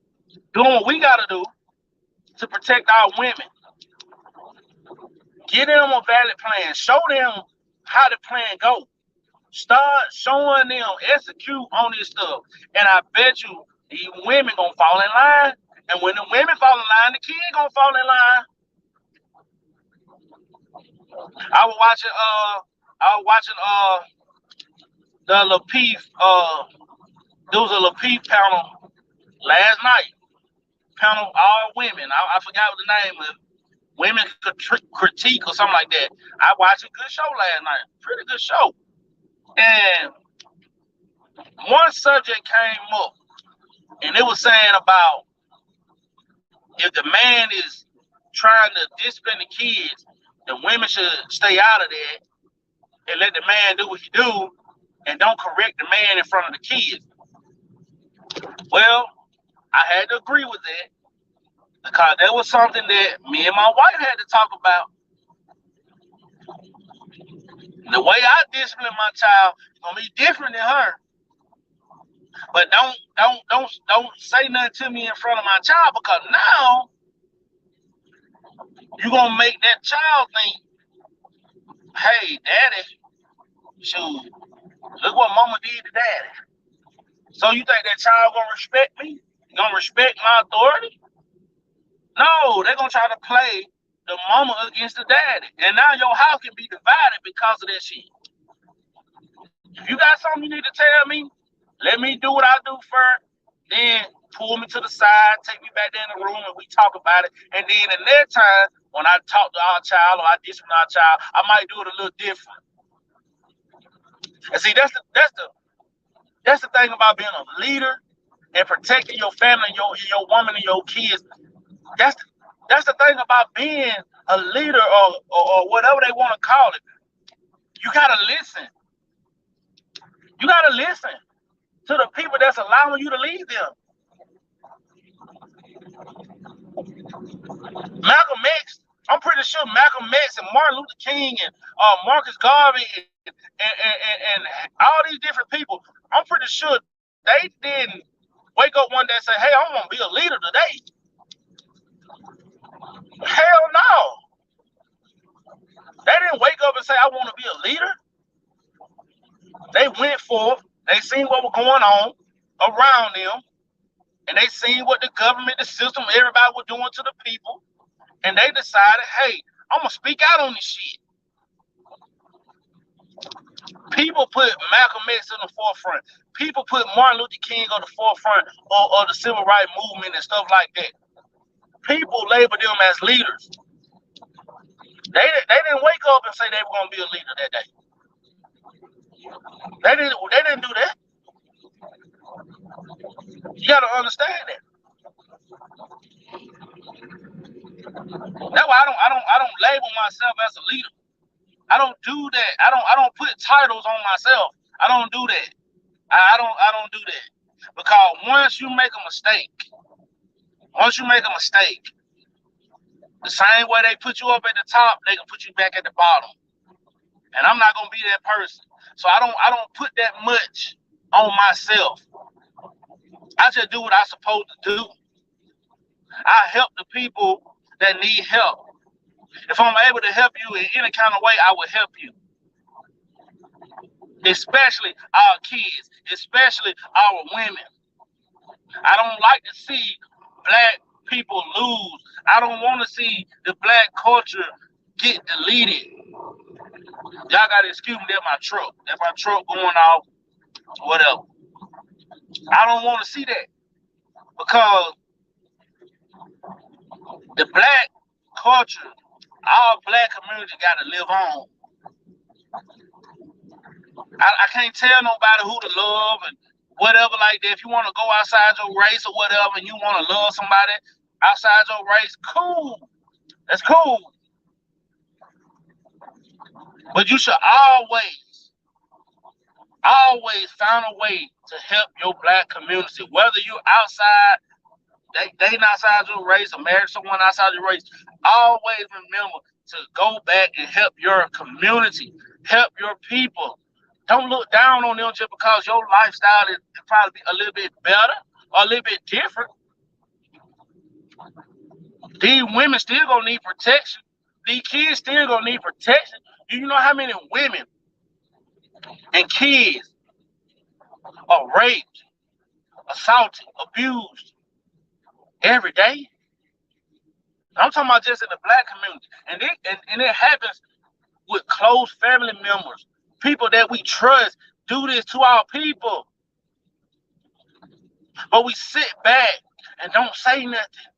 doing what we gotta do to protect our women. Get them a valid plan. Show them how the plan go. Start showing them, execute on this stuff. And I bet you these women gonna fall in line. And when the women fall in line, the kid gonna fall in line. I was watching the Lapeef there was a Lapeef panel last night. Panel all women. I forgot what the name was. Women critique or something like that. I watched a good show last night. Pretty good show. And one subject came up, and it was saying about if the man is trying to discipline the kids, the women should stay out of that and let the man do what he do and don't correct the man in front of the kids. Well, I had to agree with that because that was something that me and my wife had to talk about. The way I discipline my child gonna be different than her. But don't say nothing to me in front of my child, because now you're gonna make that child think, hey, daddy, shoot, look what mama did to daddy. So you think that child gonna respect me? Gonna respect my authority? No, they're gonna try to play the mama against the daddy. And now your house can be divided because of that shit. If you got something you need to tell me, let me do what I do first, then pull me to the side, take me back there in the room, and we talk about it. And then the next time, when I talk to our child or I discipline our child, I might do it a little different. And see, that's the thing about being a leader and protecting your family, your woman and your kids. That's the thing about being a leader or whatever they want to call it. You gotta listen. You gotta listen to the people that's allowing you to lead them. Malcolm X, I'm pretty sure Malcolm X and Martin Luther King and Marcus Garvey and all these different people, I'm pretty sure they didn't wake up one day and say, hey, I'm gonna be a leader today. Hell no. They didn't wake up and say, I want to be a leader. They went forth, they seen what was going on around them, and they seen what the government, the system, everybody was doing to the people, and they decided, hey, I'm going to speak out on this shit. People put Malcolm X in the forefront. People put Martin Luther King on the forefront of the civil rights movement and stuff like that. People label them as leaders. They didn't wake up and say they were going to be a leader that day. They didn't do that. You got to understand that. That's why I don't label myself as a leader. I don't do that. I don't put titles on myself. I don't do that. I don't do that. Because once you make a mistake, the same way they put you up at the top, they can put you back at the bottom. And I'm not gonna be that person. So I don't put that much on myself. I just do what I'm supposed to do. I help the people that need help. If I'm able to help you in any kind of way, I will help you. Especially our kids, especially our women. I don't like to see black people lose. I don't want to see the black culture get deleted. Y'all gotta excuse me, that's my truck. That's my truck going off, whatever. I don't want to see that, because the black culture, our black community gotta live on. I can't tell nobody who to love and whatever like that. If you want to go outside your race or whatever and you want to love somebody outside your race, cool. That's cool. But you should always find a way to help your black community. Whether you're outside, dating outside your race or married someone outside your race, always remember to go back and help your community, help your people. Don't look down on them just because your lifestyle is probably a little bit better or a little bit different. These women still gonna need protection. These kids still gonna need protection. Do you know how many women and kids are raped, assaulted, abused every day? I'm talking about just in the black community. And it happens with close family members, people that we trust do this to our people. But we sit back and don't say nothing.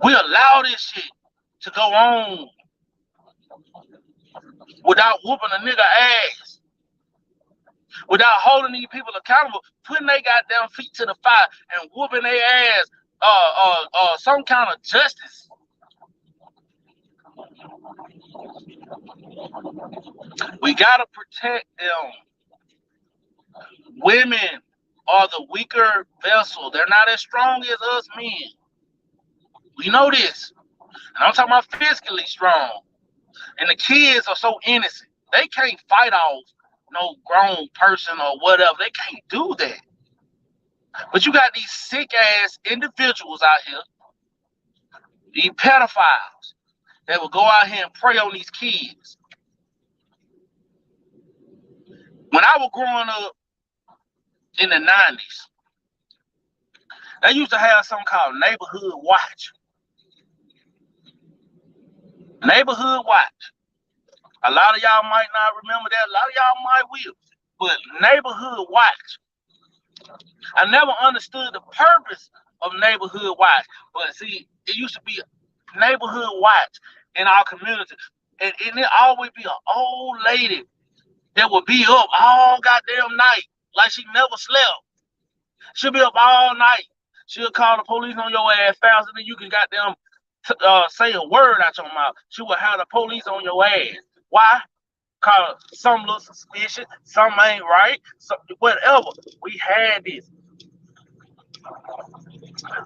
We allow this shit to go on without whooping a nigga ass, without holding these people accountable, putting their goddamn feet to the fire and whooping their ass, some kind of justice. We gotta protect them. Women are the weaker vessel. They're not as strong as us men. We know this. And I'm talking about physically strong. And the kids are so innocent. They can't fight off no grown person or whatever. They can't do that. But you got these sick ass individuals out here, these pedophiles, that will go out here and prey on these kids. When I was growing up in the 90s, they used to have something called Neighborhood Watch. Neighborhood Watch. A lot of y'all might not remember that. A lot of y'all might will. But Neighborhood Watch. I never understood the purpose of Neighborhood Watch. But see, it used to be Neighborhood Watch in our community. And it always be an old lady that would be up all goddamn night like she never slept. She'll be up all night. She'll call the police on your ass faster than you can goddamn say a word out your mouth. She will have the police on your ass. Why? Cause some look suspicious, some ain't right, some, whatever. We had this.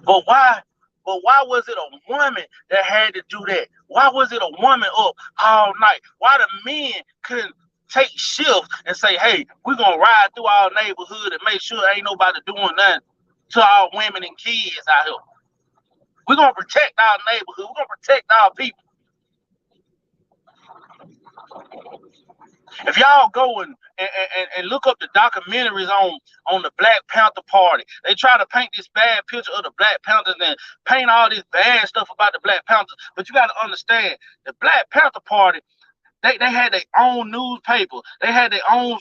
But why? But why was it a woman that had to do that? Why was it a woman up all night? Why the men couldn't take shifts and say, hey, we're gonna ride through our neighborhood and make sure ain't nobody doing nothing to our women and kids out here? We're gonna protect our neighborhood, we're gonna protect our people. If y'all go and look up the documentaries on the Black Panther Party, they try to paint this bad picture of the Black Panthers and paint all this bad stuff about the Black Panthers. But you got to understand, the Black Panther Party, they had their own newspaper. They had their own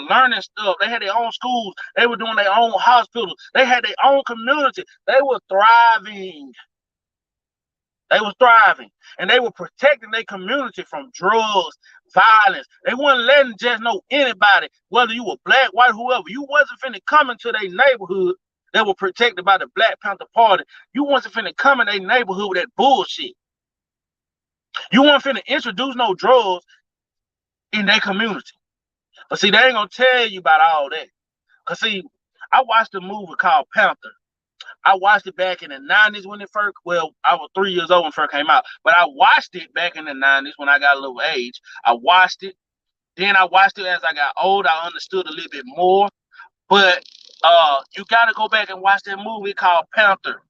learning stuff. They had their own schools. They were doing their own hospitals. They had their own community. They were thriving. They was thriving, and they were protecting their community from drugs, violence. They weren't letting just know anybody, whether you were black, white, whoever. You wasn't finna come into their neighborhood that were protected by the Black Panther Party. You wasn't finna come in their neighborhood with that bullshit. You weren't finna introduce no drugs in their community. But see, they ain't gonna tell you about all that. Cause see, I watched a movie called Panther. I watched it back in the 90s when it first, well, I was 3 years old when it first came out, but I watched it back in the 90s when I got a little age. I watched it. Then I watched it as I got old. I understood a little bit more. But you got to go back and watch that movie called Panther.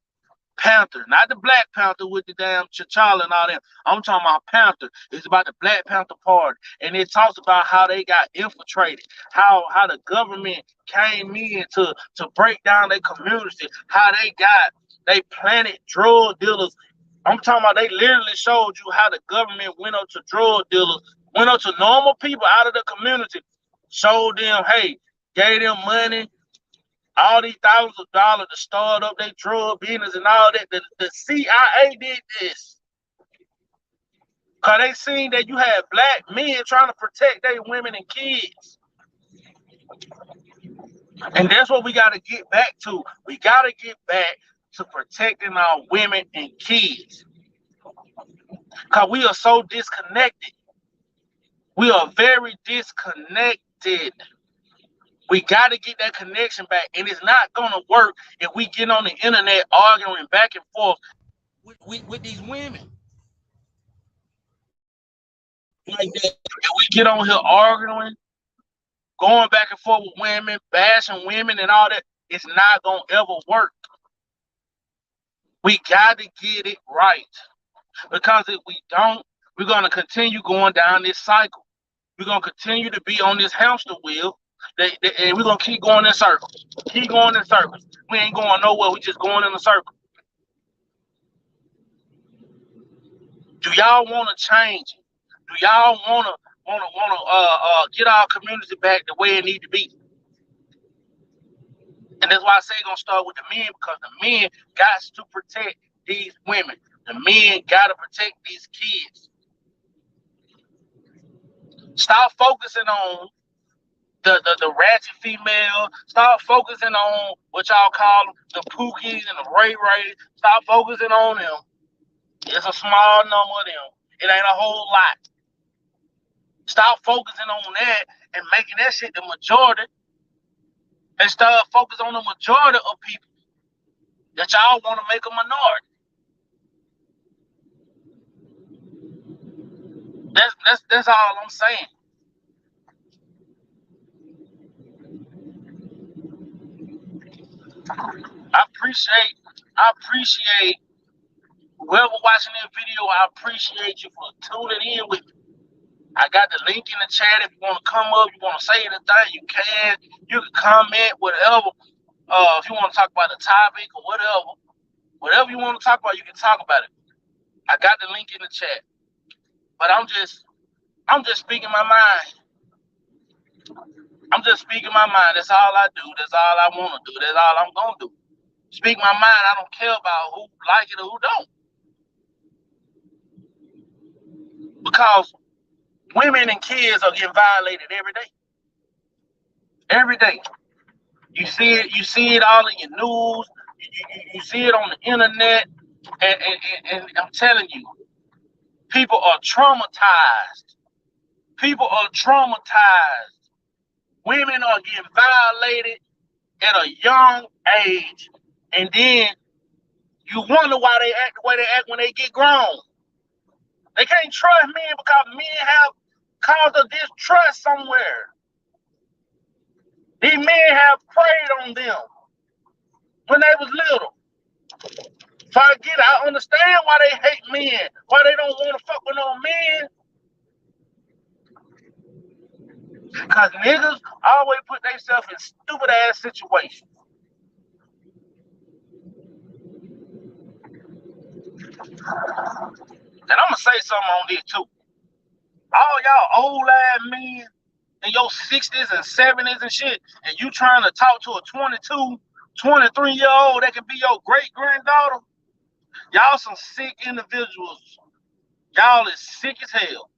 Panther, not the Black Panther with the damn T'Challa and all that. I'm talking about Panther. It's about the Black Panther Party, and it talks about how they got infiltrated, how the government came in to break down their community, how they planted drug dealers. I'm talking about they literally showed you how the government went up to drug dealers, went up to normal people out of the community, showed them, hey, gave them money, all these thousands of dollars to start up their drug business and all that. The CIA did this. Because they seen that you had black men trying to protect their women and kids. And that's what we got to get back to. We got to get back to protecting our women and kids. Because we are so disconnected. We are very disconnected. We got to get that connection back. And it's not going to work if we get on the internet arguing back and forth with these women. Like that. If we get on here arguing, going back and forth with women, bashing women and all that, it's not going to ever work. We got to get it right. Because if we don't, we're going to continue going down this cycle. We're going to continue to be on this hamster wheel. And we're going to keep going in circles. Keep going in circles. We ain't going nowhere. We just going in a circle. Do y'all want to change it? Do y'all want to get our community back the way it need to be? And that's why I say it's going to start with the men, because the men got to protect these women. The men got to protect these kids. Stop focusing on the ratchet female. Stop focusing on what y'all call the Pookies and the Ray Rays. Stop focusing on them. It's a small number of them. It ain't a whole lot. Stop focusing on that and making that shit the majority, and start focusing on the majority of people that y'all want to make a minority. That's all I'm saying. I appreciate whoever watching this video. I appreciate you for tuning in with me. I got the link in the chat. If you want to come up, you want to say anything, you can. You can comment, whatever. If you want to talk about the topic or whatever you want to talk about, you can talk about it. I got the link in the chat. But I'm just speaking my mind. I'm just speaking my mind. That's all I do. That's all I want to do. That's all I'm gonna do. Speak my mind. I don't care about who like it or who don't. Because women and kids are getting violated every day. Every day. You see it all in your news, you see it on the internet, and I'm telling you, people are traumatized. People are traumatized. Women are getting violated at a young age, and then you wonder why they act the way they act when they get grown. They can't trust men because men have caused a distrust somewhere. These men have preyed on them when they was little. So I understand why they hate men, why they don't want to fuck with no men. Because niggas always put themselves in stupid ass situations. And I'm gonna say something on this too. All y'all old ass men in your 60s and 70s and shit, and you trying to talk to a 22, 23-year-old that can be your great granddaughter, y'all some sick individuals. Y'all is sick as hell.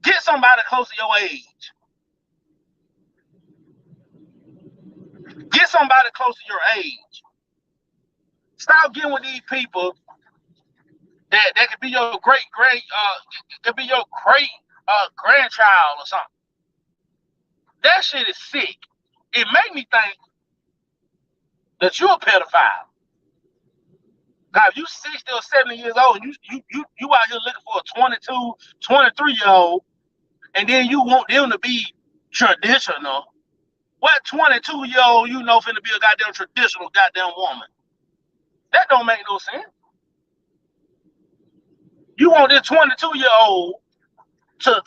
Get somebody close to your age. Get somebody close to your age. Stop getting with these people that could be your great grandchild or something. That shit is sick. It made me think that you're a pedophile. Now, if you 60 or 70 years old, you out here looking for a 22, 23-year-old, and then you want them to be traditional. What 22-year-old you know finna be a goddamn traditional goddamn woman? That don't make no sense. You want this 22-year-old to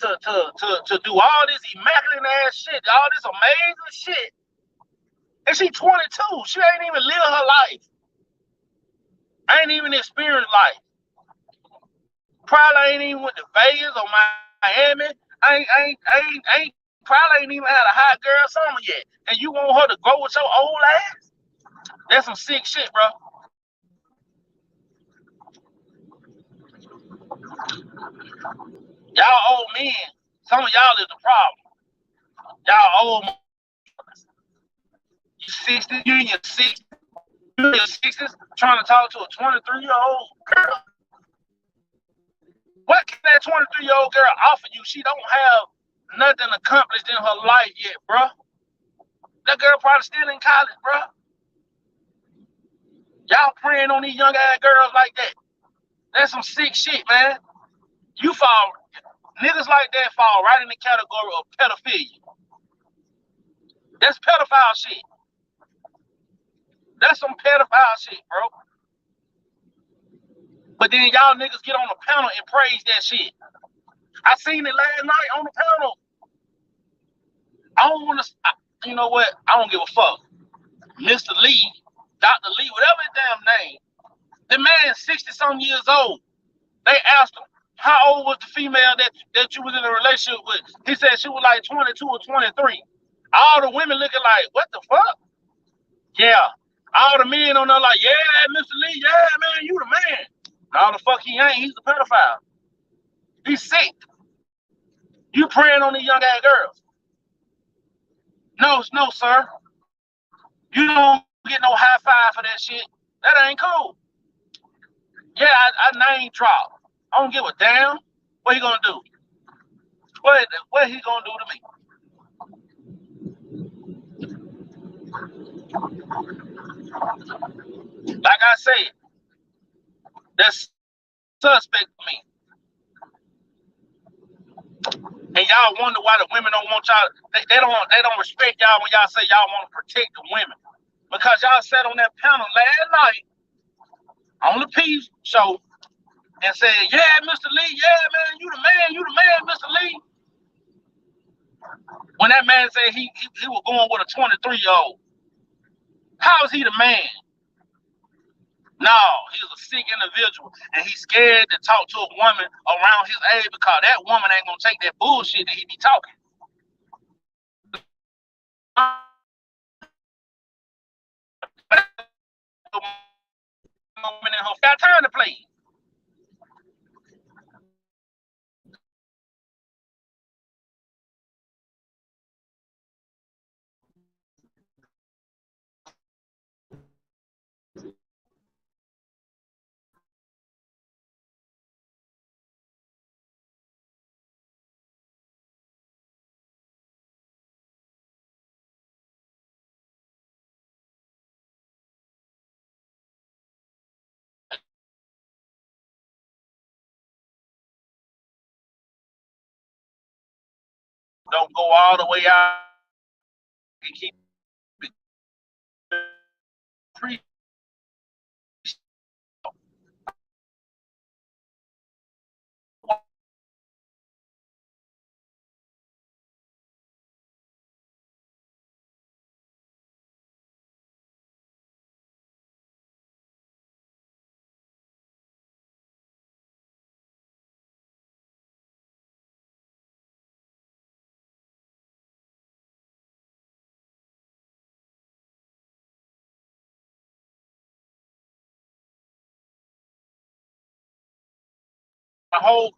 do all this immaculate ass shit, all this amazing shit. And she 22. She ain't even lived her life. Ain't even experienced life. Probably ain't even went to Vegas or Miami. Ain't probably ain't even had a hot girl summer yet. And you want her to go with your old ass? That's some sick shit, bro. Y'all old men, some of y'all is the problem. Y'all old, you 60, you in your 60s, you in your 60s, trying to talk to a 23-year-old girl. What can that 23-year-old girl offer you? She don't have nothing accomplished in her life yet, bro. That girl probably still in college, bro. Y'all preying on these young ass girls like that. That's some sick shit, man. Niggas like that fall right in the category of pedophilia. That's pedophile shit. That's some pedophile shit, bro. But then y'all niggas get on the panel and praise that shit. I seen it last night on the panel. I don't want to, you know what? I don't give a fuck. Mr. Lee, Dr. Lee, whatever his damn name, the man 60-some years old. They asked him, how old was the female that you was in a relationship with? He said she was like 22 or 23. All the women looking like, what the fuck? Yeah. All the men on there like, yeah, Mr. Lee, yeah, man, you the man. No, the fuck he ain't. He's a pedophile. He's sick. You preying on these young ass girls. No, sir. You don't get no high five for that shit. That ain't cool. Yeah, I name drop. I don't give a damn. What he gonna do? What he gonna do to me? Like I said, that's suspect to me. And y'all wonder why the women don't want y'all. They don't respect y'all when y'all say y'all want to protect the women, because y'all sat on that panel last night on the Peace show and said, "Yeah, Mr. Lee, yeah, man, you the man, Mr. Lee." When that man said he was going with a 23-year-old, how is he the man? No, he's a sick individual, and he's scared to talk to a woman around his age because that woman ain't gonna take that bullshit that he be talking. Got time to play. Don't go all the way out and keep pre the whole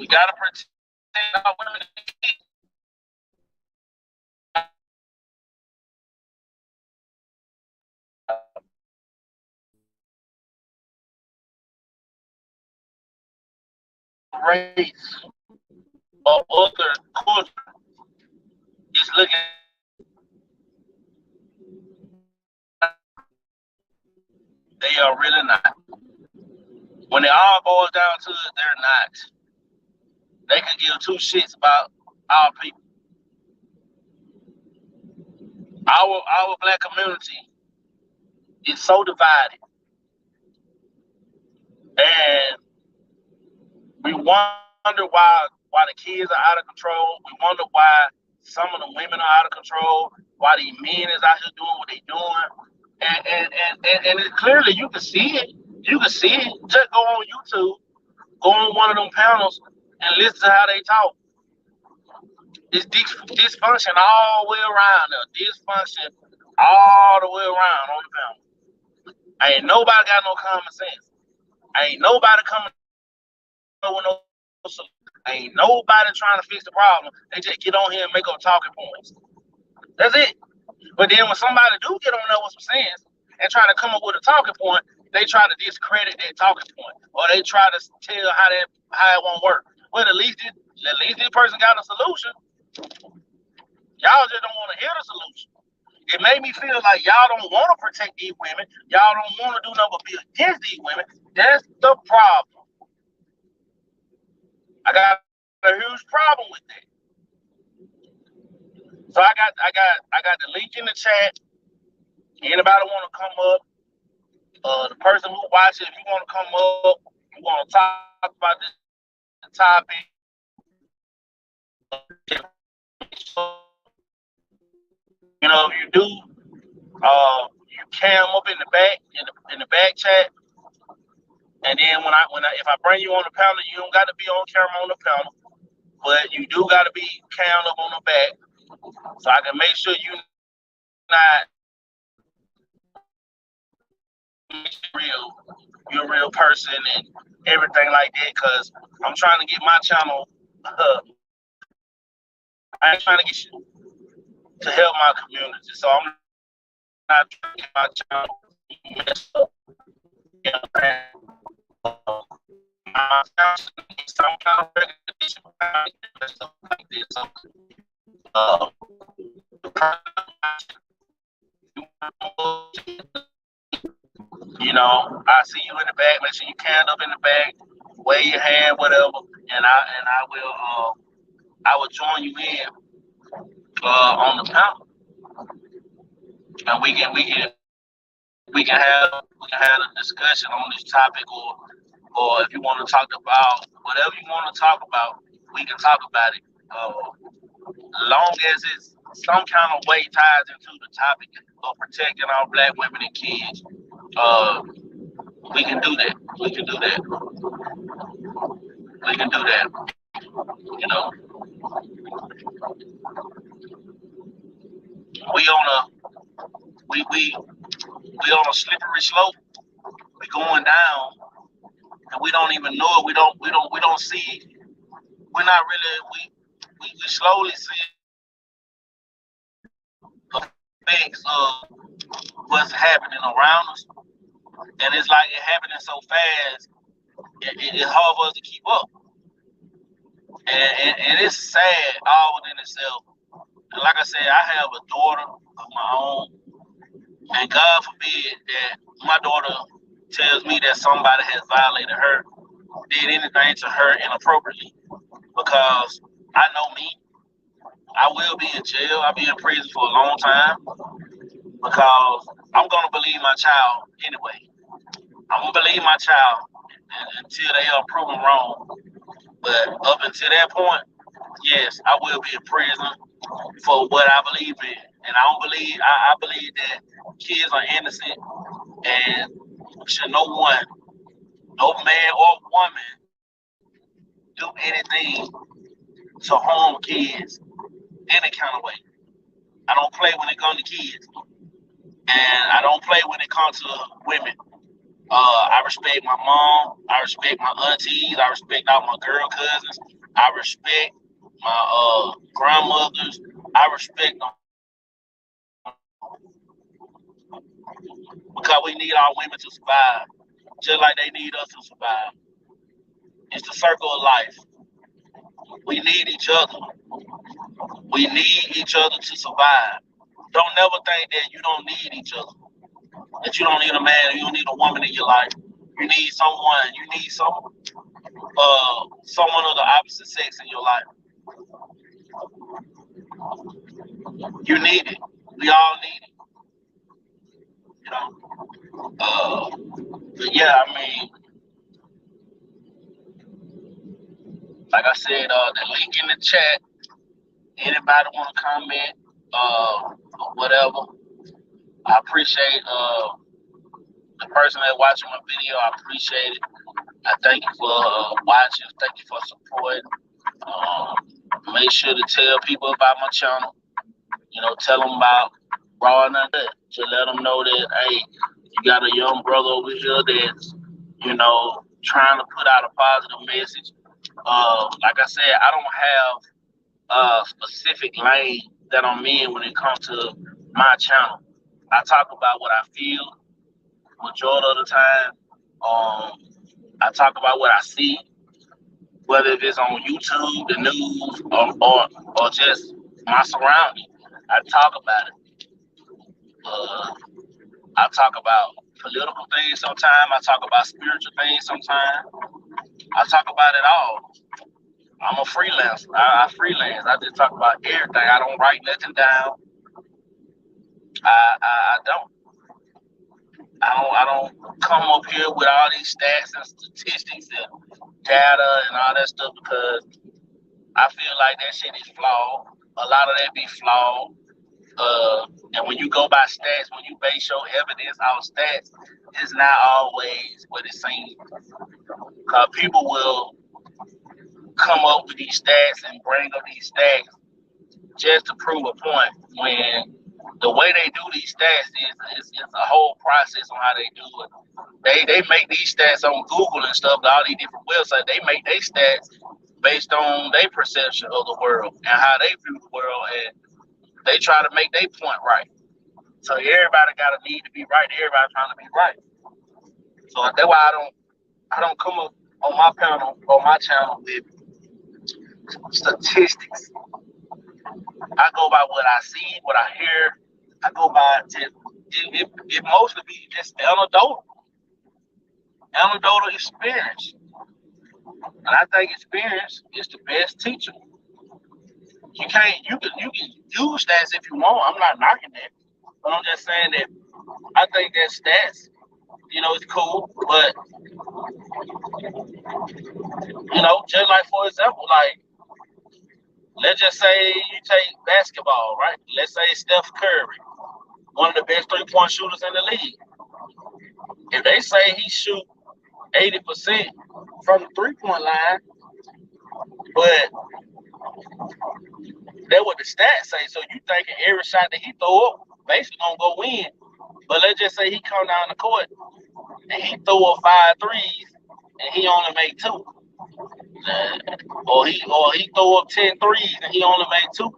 We gotta protect our women and kids. Race or other culture is looking. They are really not. When it all boils down to it, they're not. They could give two shits about our people. Our black community is so divided, and we wonder why the kids are out of control. We wonder why some of the women are out of control. Why these men is out here doing what they doing, and it, clearly you can see it. You can see it. Just go on YouTube, go on one of them panels, and listen to how they talk. It's dysfunction all the way around there. Dysfunction all the way around on the panel. Ain't nobody got no common sense. Ain't nobody coming with no solution. Ain't nobody trying to fix the problem. They just get on here and make up talking points. That's it. But then when somebody do get on there with some sense and try to come up with a talking point, they try to discredit that talking point, or they try to tell how it won't work. Well, at least this person got a solution. Y'all just don't want to hear the solution. It made me feel like y'all don't want to protect these women. Y'all don't want to do nothing but be against these women. That's the problem. I got a huge problem with that. So I got the link in the chat. Anybody want to come up? The person who watches, if you want to come up, you want to talk about this topic. You know, if you do, you cam up in the back in the back chat, and then if I bring you on the panel, you don't got to be on camera on the panel, but you do got to be cammed up on the back, so I can make sure you're a real person and everything like that. Because I'm trying to get my channel. I ain't trying to get you to help my community, so I'm not trying to get my channel messed up. You know, my channel needs some kind of recognition stuff like this. You know, I see you in the back. Make sure you can up in the back, wave your hand, whatever, and I will join you in on the panel, and we can have a discussion on this topic, or if you want to talk about whatever you want to talk about, we can talk about it. Long as it's some kind of way ties into the topic of protecting our black women and kids, we can do that. We can do that. We can do that. You know, we on a slippery slope. We going down, and we don't even know it. We don't see it. We're not really. We slowly see the effects of what's happening around us, and it's like it happening so fast. It's hard for us to keep up, and it's sad all within itself. And like I said, I have a daughter of my own, and God forbid that my daughter tells me that somebody has violated her, did anything to her inappropriately, because I know me. I will be in jail. I'll be in prison for a long time, because I'm gonna believe my child anyway. I'm gonna believe my child until they are proven wrong. But up until that point, yes, I will be in prison for what I believe in. And I believe that kids are innocent, and should no one, no man or woman, do anything to harm kids any kind of way. I don't play when it comes to kids, and I don't play when it comes to women. I respect my mom. I respect my aunties. I respect all my girl cousins. I respect my grandmothers. I respect them because we need our women to survive, just like they need us to survive. It's the circle of life. We need each other. We need each other to survive. Don't never think that you don't need each other. That you don't need a man, you don't need a woman in your life. You need someone. You need someone of the opposite sex in your life. You need it. We all need it. You know. But yeah, I mean, like I said, the link in the chat. Anybody want to comment, or whatever? I appreciate the person that watching my video. I appreciate it. I thank you for watching. Thank you for supporting. Make sure to tell people about my channel. Tell them about Raw and Uncut. To let them know that, hey, you got a young brother over here that's, trying to put out a positive message. Like I said, I don't have a specific lane that I'm in when it comes to my channel. I talk about what I feel majority of the time. I talk about what I see, whether if it's on YouTube, the news, or just my surroundings. I talk about it. I talk about political things sometimes. I talk about spiritual things sometimes. I talk about it all. I'm a freelancer. I freelance. I just talk about everything. I don't write nothing down. I don't. I don't come up here with all these stats and statistics and data and all that stuff because I feel like that shit is flawed. A lot of that be flawed. And when you go by stats, when you base your evidence on stats, it's not always what it seems. Because people will come up with these stats and bring up these stats just to prove a point when the way they do these stats is a whole process on how they do it. They make these stats on Google and stuff, all these different websites. They make their stats based on their perception of the world and how they view the world, and they try to make their point right. So everybody got a need to be right. Everybody trying to be right. So that's why I don't come up on my panel or my channel with statistics. I go by what I see, what I hear. I go by it mostly be just anecdotal experience. And I think experience is the best teacher. You can use stats if you want. I'm not knocking that. But I'm just saying that I think that stats, it's cool. But just like for example, like let's just say you take basketball, right? Let's say Steph Curry, one of the best 3-point shooters in the league. If they say he shoot 80% from the 3-point line, but that's what the stats say. So you thinking every shot that he throw up basically gonna go in. But let's just say he come down the court and he throw up 5 threes and he only make 2. Or he throw up 10 threes and he only make 2.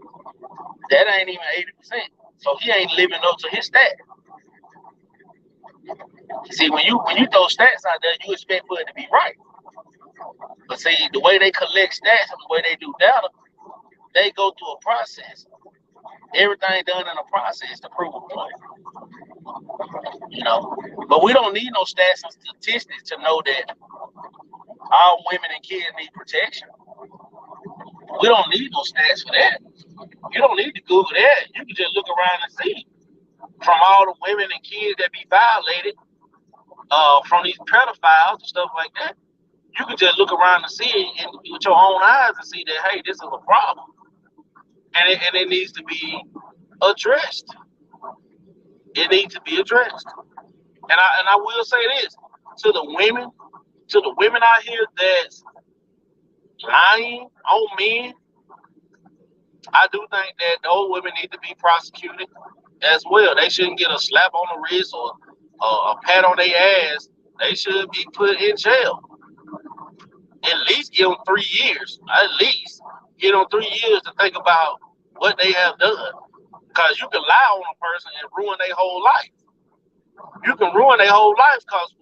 That ain't even 80%. So he ain't living up to his stat. See, when you throw stats out there, you expect for it to be right. But see, the way they collect stats and the way they do data, they go through a process. Everything done in a process to prove a point. But we don't need no stats and statistics to know that all women and kids need protection. We don't need no stats for that. You don't need to Google that. You can just look around and see from all the women and kids that be violated from these pedophiles and stuff like that. You can just look around and see it with your own eyes and see that, hey, this is a problem. And it needs to be addressed. It needs to be addressed. And I will say this to the women out here that's lying on men, I do think that those women need to be prosecuted as well. They shouldn't get a slap on the wrist or a pat on their ass They should be put in jail. At least give them 3 years. At least give them 3 years to think about what they have done. Because you can lie on a person and ruin their whole life. You can ruin their whole life because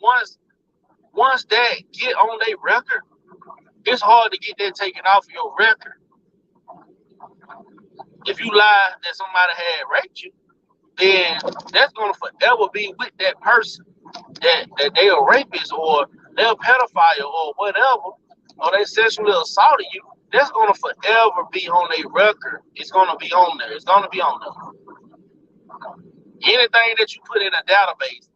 once that get on their record, it's hard to get that taken off your record. If you lie that somebody had raped you, then that's gonna forever be with that person. That they a rapist or they're a pedophile or whatever, or they sexually assaulted you. That's gonna forever be on their record. It's gonna be on there. It's gonna be on there. Anything that you put in a database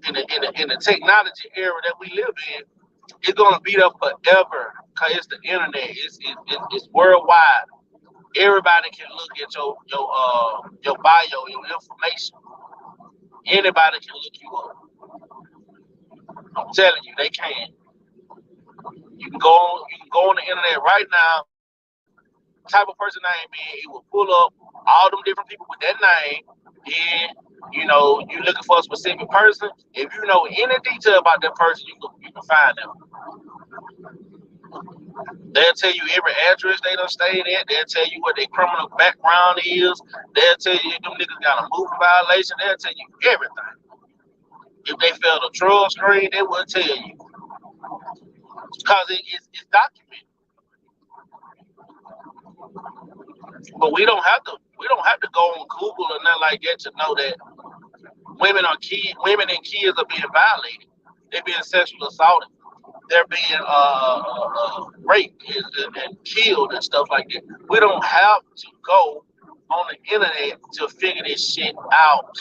in the technology era that we live in, it's gonna be there forever because it's the internet. It's worldwide. Everybody can look at your bio, your information. Anybody can look you up. I'm telling you, they can. You can go on the internet right now. Type of person name in, it will pull up all them different people with that name. And you looking for a specific person. If you know any detail about that person, you can find them. They'll tell you every address they done stayed at. They'll tell you what their criminal background is. They'll tell you if them niggas got a moving violation. They'll tell you everything. If they failed a drug screen, they will tell you. Because it's documented. But we don't have to go on Google or nothing like that to know that women and kids are being violated. They're being sexually assaulted. They're being raped and killed and stuff like that. We don't have to go on the internet to figure this shit out.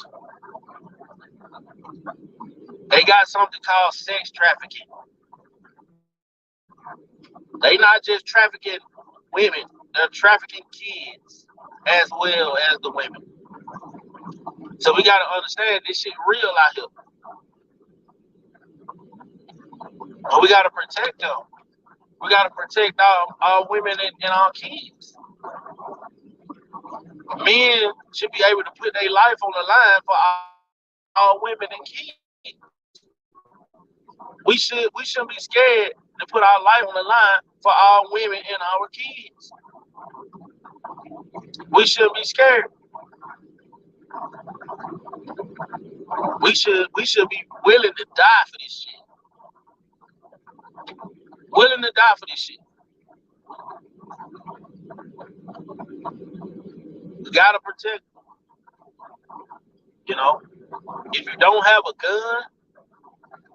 They got something called sex trafficking. They not just trafficking women, they're trafficking kids as well as the women. So we gotta understand this shit real out here. But we gotta protect them. We gotta protect our women and our kids. Men should be able to put their life on the line for our women and kids. We shouldn't be scared to put our life on the line for our women and our kids. We shouldn't be scared. We should be willing to die for this shit. Willing to die for this shit. You gotta protect them. If you don't have a gun,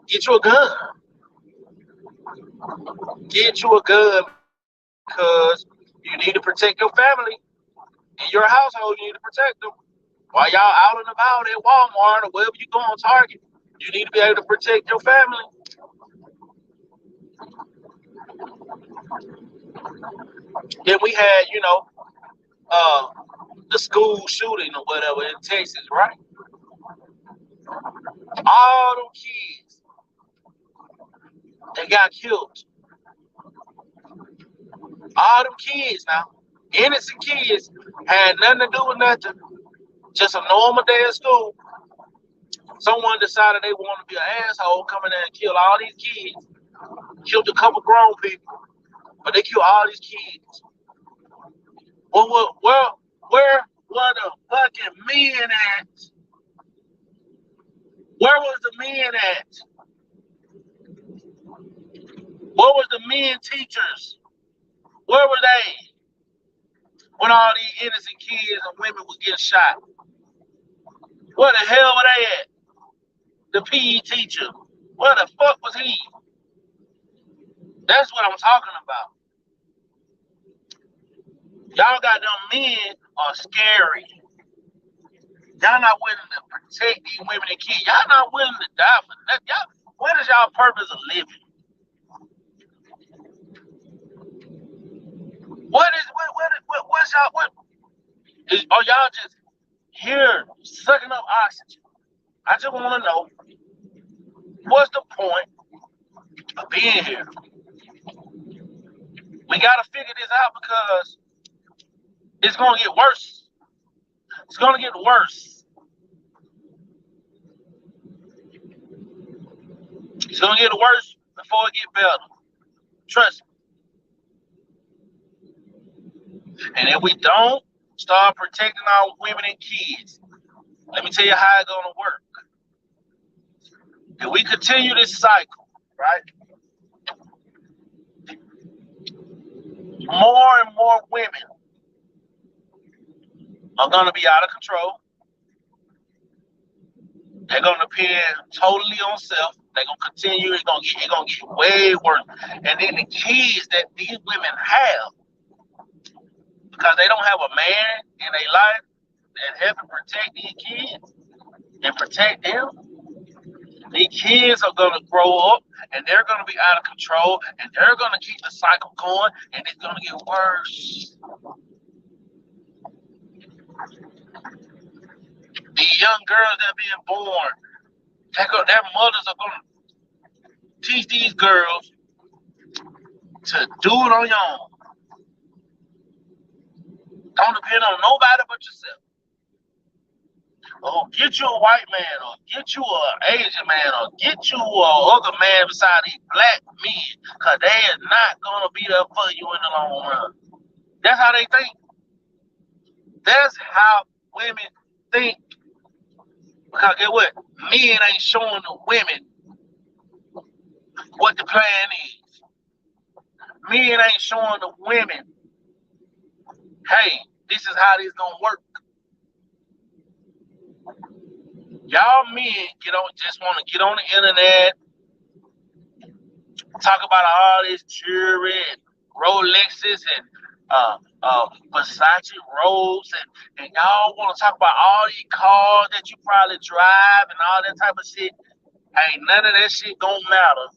get you a gun. Get you a gun because you need to protect your family. In your household, you need to protect them. While y'all out and about at Walmart or wherever you go on Target, you need to be able to protect your family. Then we had, the school shooting or whatever in Texas, right? All them kids, they got killed. All them kids now, innocent kids, had nothing to do with nothing. Just a normal day at school. Someone decided they want to be an asshole, come in there and kill all these kids. Killed a couple grown people, but they killed all these kids. Well, where were the fucking men at? Where was the men at? Where was the men teachers? Where were they when all these innocent kids and women were getting shot? Where the hell were they at? The PE teacher, where the fuck was he? That's what I'm talking about. Y'all goddamn men are scary. Y'all not willing to protect these women and kids. Y'all not willing to die for that. What is y'all purpose of living? Are y'all just here sucking up oxygen? I just want to know, what's the point of being here? We got to figure this out because it's going to get worse. It's going to get worse. It's gonna get worse before it get better. Trust me. And if we don't start protecting our women and kids, let me tell you how it's gonna work. If we continue this cycle, right? More and more women are gonna be out of control. They're gonna depend totally on self. They're gonna continue. It's gonna get way worse. And then the kids that these women have, because they don't have a man in their life that help to protect these kids and protect them. These kids are gonna grow up and they're gonna be out of control and they're gonna keep the cycle going and it's gonna get worse. These young girls that are being born, their mothers are gonna teach these girls to do it on your own. Don't depend on nobody but yourself. Or get you a white man, or get you an Asian man, or get you a other man beside these black men, because they is not going to be there for you in the long run. That's how they think. That's how women think. Because get what? Men ain't showing the women what the plan is. Men ain't showing the women, hey, this is how this gonna work. Y'all men just want to get on the internet, talk about all this jewelry and Rolexes and Versace robes and y'all want to talk about all these cars that you probably drive and all that type of shit. Ain't none of that shit gonna matter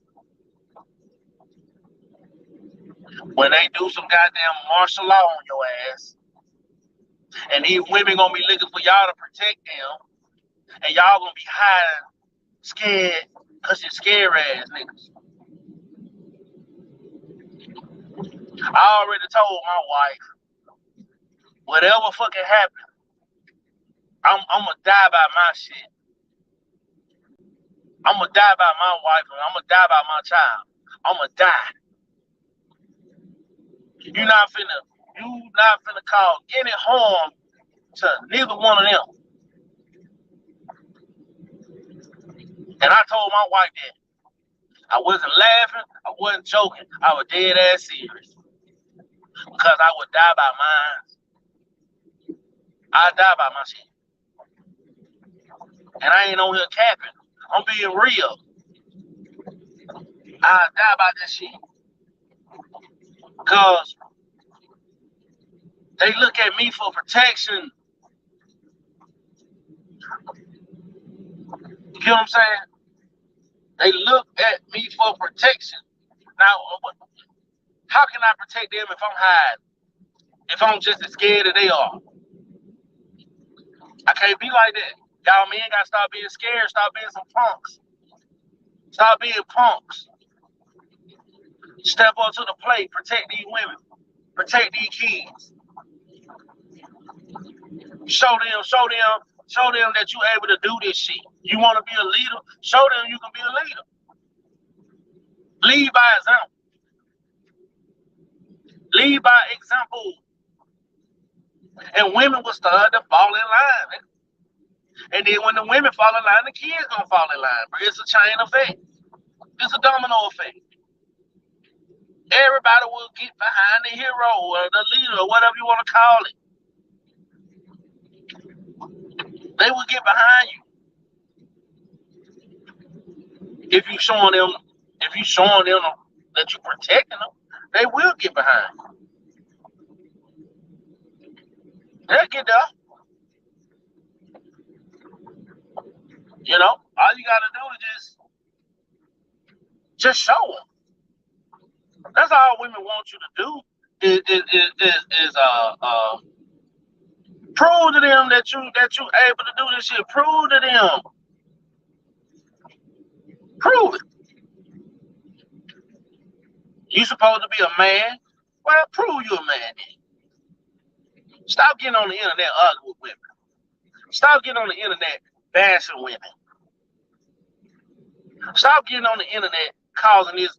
when they do some goddamn martial law on your ass. And these women gonna be looking for y'all to protect them. And y'all gonna be hiding, scared, because you're scary ass niggas. I already told my wife, whatever fucking happen, I'm gonna die by my shit. I'm gonna die by my wife, and I'm gonna die by my child. I'm gonna die. You not finna cause any harm to neither one of them. And I told my wife that. I wasn't laughing, I wasn't joking, I was dead ass serious. Because I would die by mine. I die by my shit. And I ain't on here capping. I'm being real. I die by that shit. Because they look at me for protection. You get what I'm saying? They look at me for protection. Now, how can I protect them if I'm hiding? If I'm just as scared as they are? I can't be like that. Y'all men gotta stop being scared. Stop being some punks. Stop being punks. Step up to the plate. Protect these women. Protect these kids. Show them that you're able to do this shit. You want to be a leader? Show them you can be a leader. Lead by example. Lead by example. And women will start to fall in line. And then when the women fall in line, the kids gonna fall in line. It's a chain effect. It's a domino effect. Everybody will get behind the hero or the leader or whatever you want to call it. They will get behind you. If you showing them that you're protecting them, they will get behind you. They'll get there. You know, all you gotta do is just show them. That's all women want you to do is prove to them that you able to do this shit. Prove to them. Prove it. You supposed to be a man? Well, prove you a man then. Stop getting on the internet arguing with women. Stop getting on the internet bashing women. Stop getting on the internet causing this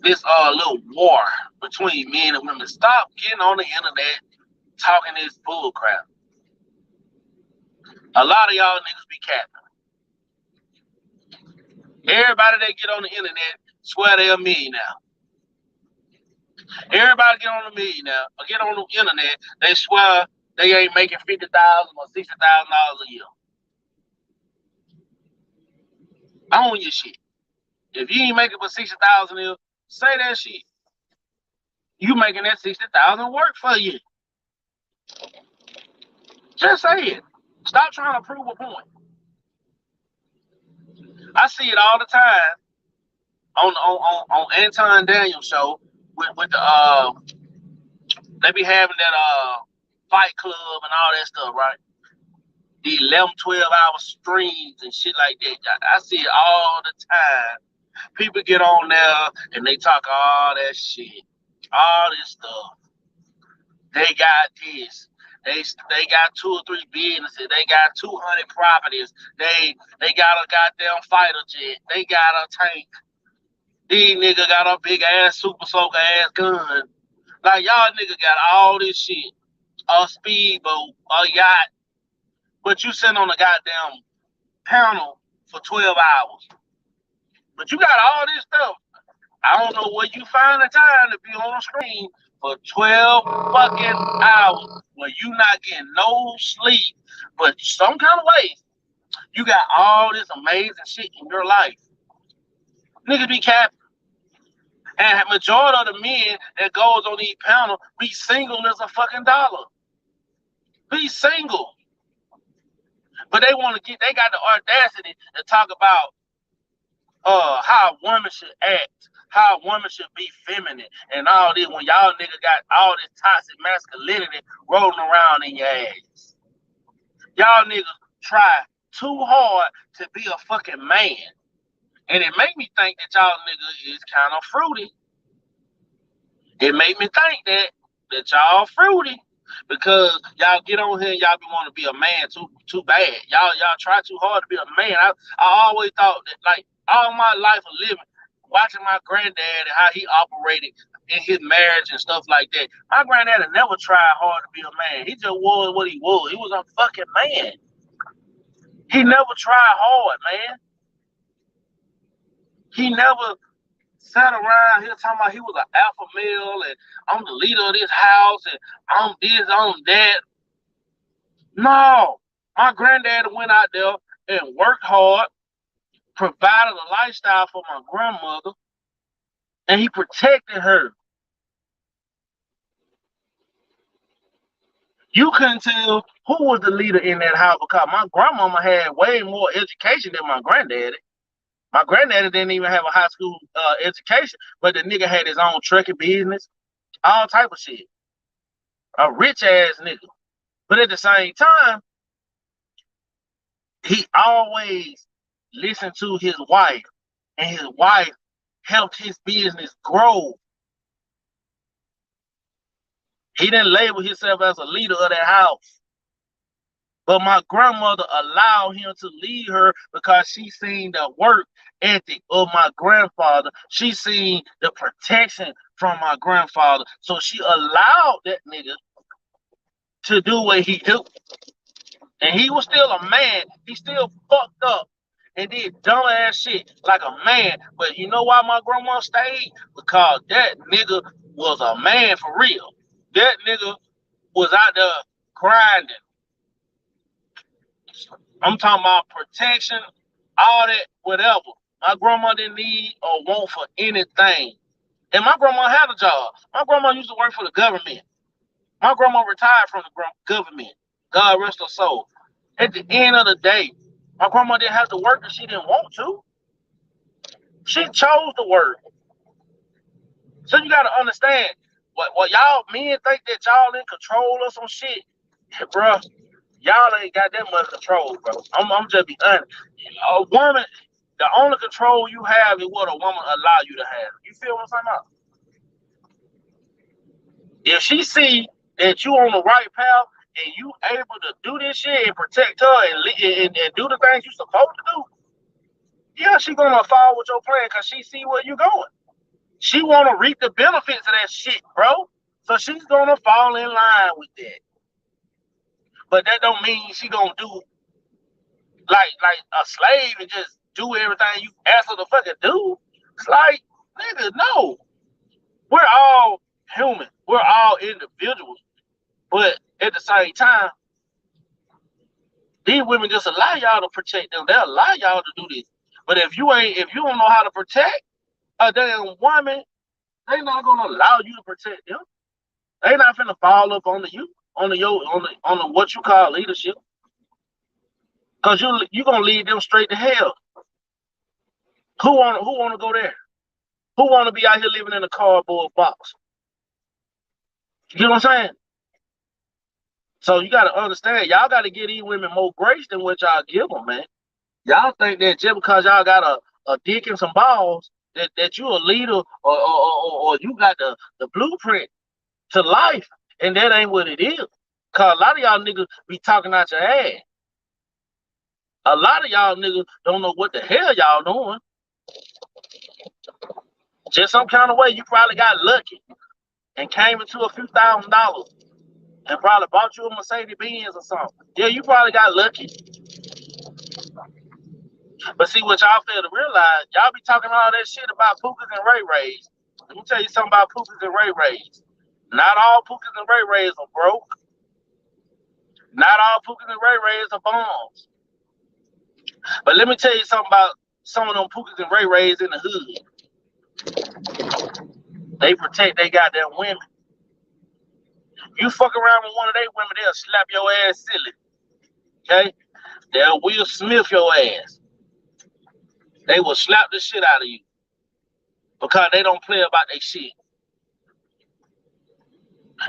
little war between men and women. Stop getting on the internet talking this bull crap. A lot of y'all niggas be capping. Everybody that get on the internet swear they're a millionaire. Everybody get on the millionaire or get on the internet, they swear they ain't making $50,000 or $60,000 a year. Own your shit. If you ain't making but 60,000 a year, say that shit. You making that 60,000 work for you. Just say it. Stop trying to prove a point. I see it all the time on Anton Daniels show with the they be having that Fight Club and all that stuff, right? The 11, 12-hour streams and shit like that. I see it all the time. People get on there and they talk all that shit, all this stuff. They got this. They got 2 or 3 businesses. They got 200 properties. They got a goddamn fighter jet. They got a tank. These niggas got a big ass super soaker ass gun. Like y'all niggas got all this shit. A speedboat, a yacht. But you sitting on a goddamn panel for 12 hours. But you got all this stuff. I don't know where you find the time to be on the screen for 12 fucking hours where you not getting no sleep, but some kind of way you got all this amazing shit in your life. Niggas be capping. And majority of the men that goes on these panels be single as a fucking dollar. Be single. But they want to get, they got the audacity to talk about how a woman should act, how a woman should be feminine, and all this when y'all niggas got all this toxic masculinity rolling around in your ass. Y'all niggas try too hard to be a fucking man. And it make me think that y'all niggas is kind of fruity. It make me think that y'all fruity. Because y'all get on here and y'all be want to be a man too bad. Y'all try too hard to be a man. I always thought that, like, all my life of living, watching my granddad and how he operated in his marriage and stuff like that. My granddad never tried hard to be a man. He just was what he was. He was a fucking man. He never tried hard, man. He never sat around here talking about he was an alpha male and I'm the leader of this house and I'm this, I'm that. No, my granddad went out there and worked hard, provided a lifestyle for my grandmother, and he protected her. You couldn't tell who was the leader in that house because my grandmama had way more education than my granddaddy. My granddaddy didn't even have a high school education, but the nigga had his own trucking business, all type of shit. A rich ass nigga. But at the same time, he always listened to his wife, and his wife helped his business grow. He didn't label himself as a leader of that house. But my grandmother allowed him to lead her because she seen the work ethic of my grandfather. She seen the protection from my grandfather. So she allowed that nigga to do what he do. And he was still a man. He still fucked up and did dumb ass shit like a man. But you know why my grandma stayed? Because that nigga was a man for real. That nigga was out there grinding. I'm talking about protection, all that, whatever. My grandma didn't need or want for anything. And my grandma had a job. My grandma used to work for the government. My grandma retired from the government. God rest her soul. At the end of the day, my grandma didn't have to work if she didn't want to. She chose to work. So you got to understand, what y'all men think that y'all in control of some shit, bro. Y'all ain't got that much control, bro. I'm just be honest. A woman, the only control you have is what a woman allow you to have. You feel what I'm talking about? If she see that you on the right path and you able to do this shit and protect her and do the things you supposed to do, yeah, she gonna follow with your plan because she see where you going. She wanna reap the benefits of that shit, bro. So she's gonna fall in line with that. But that don't mean she gonna do like a slave and just do everything you ask her to fucking do. It's like, nigga, no. We're all human. We're all individuals. But at the same time, these women just allow y'all to protect them. They allow y'all to do this. But if you don't know how to protect a damn woman, they not gonna allow you to protect them. They not finna fall up on the what you call leadership. Cause you gonna lead them straight to hell. Who wanna go there? Who wanna be out here living in a cardboard box? You know what I'm saying? So you gotta understand, y'all gotta give these women more grace than what y'all give them, man. Y'all think that just because y'all got a dick and some balls, that you a leader or you got the blueprint to life, and that ain't what it is. Cause a lot of y'all niggas be talking out your ass. A lot of y'all niggas don't know what the hell y'all doing. Just some kind of way you probably got lucky and came into a few $1,000s and probably bought you a Mercedes Benz or something. Yeah, you probably got lucky. But see, what y'all fail to realize, y'all be talking all that shit about Pookas and Ray Rays. Let me tell you something about Pookas and Ray Rays. Not all Pookas and Ray Rays are broke. Not all Pookas and Ray Rays are bombs. But let me tell you something about some of them Pookas and Ray Rays in the hood. They protect they goddamn women. You fuck around with one of their women, they'll slap your ass silly. Okay? They'll Will Smith your ass. They will slap the shit out of you. Because they don't play about their shit.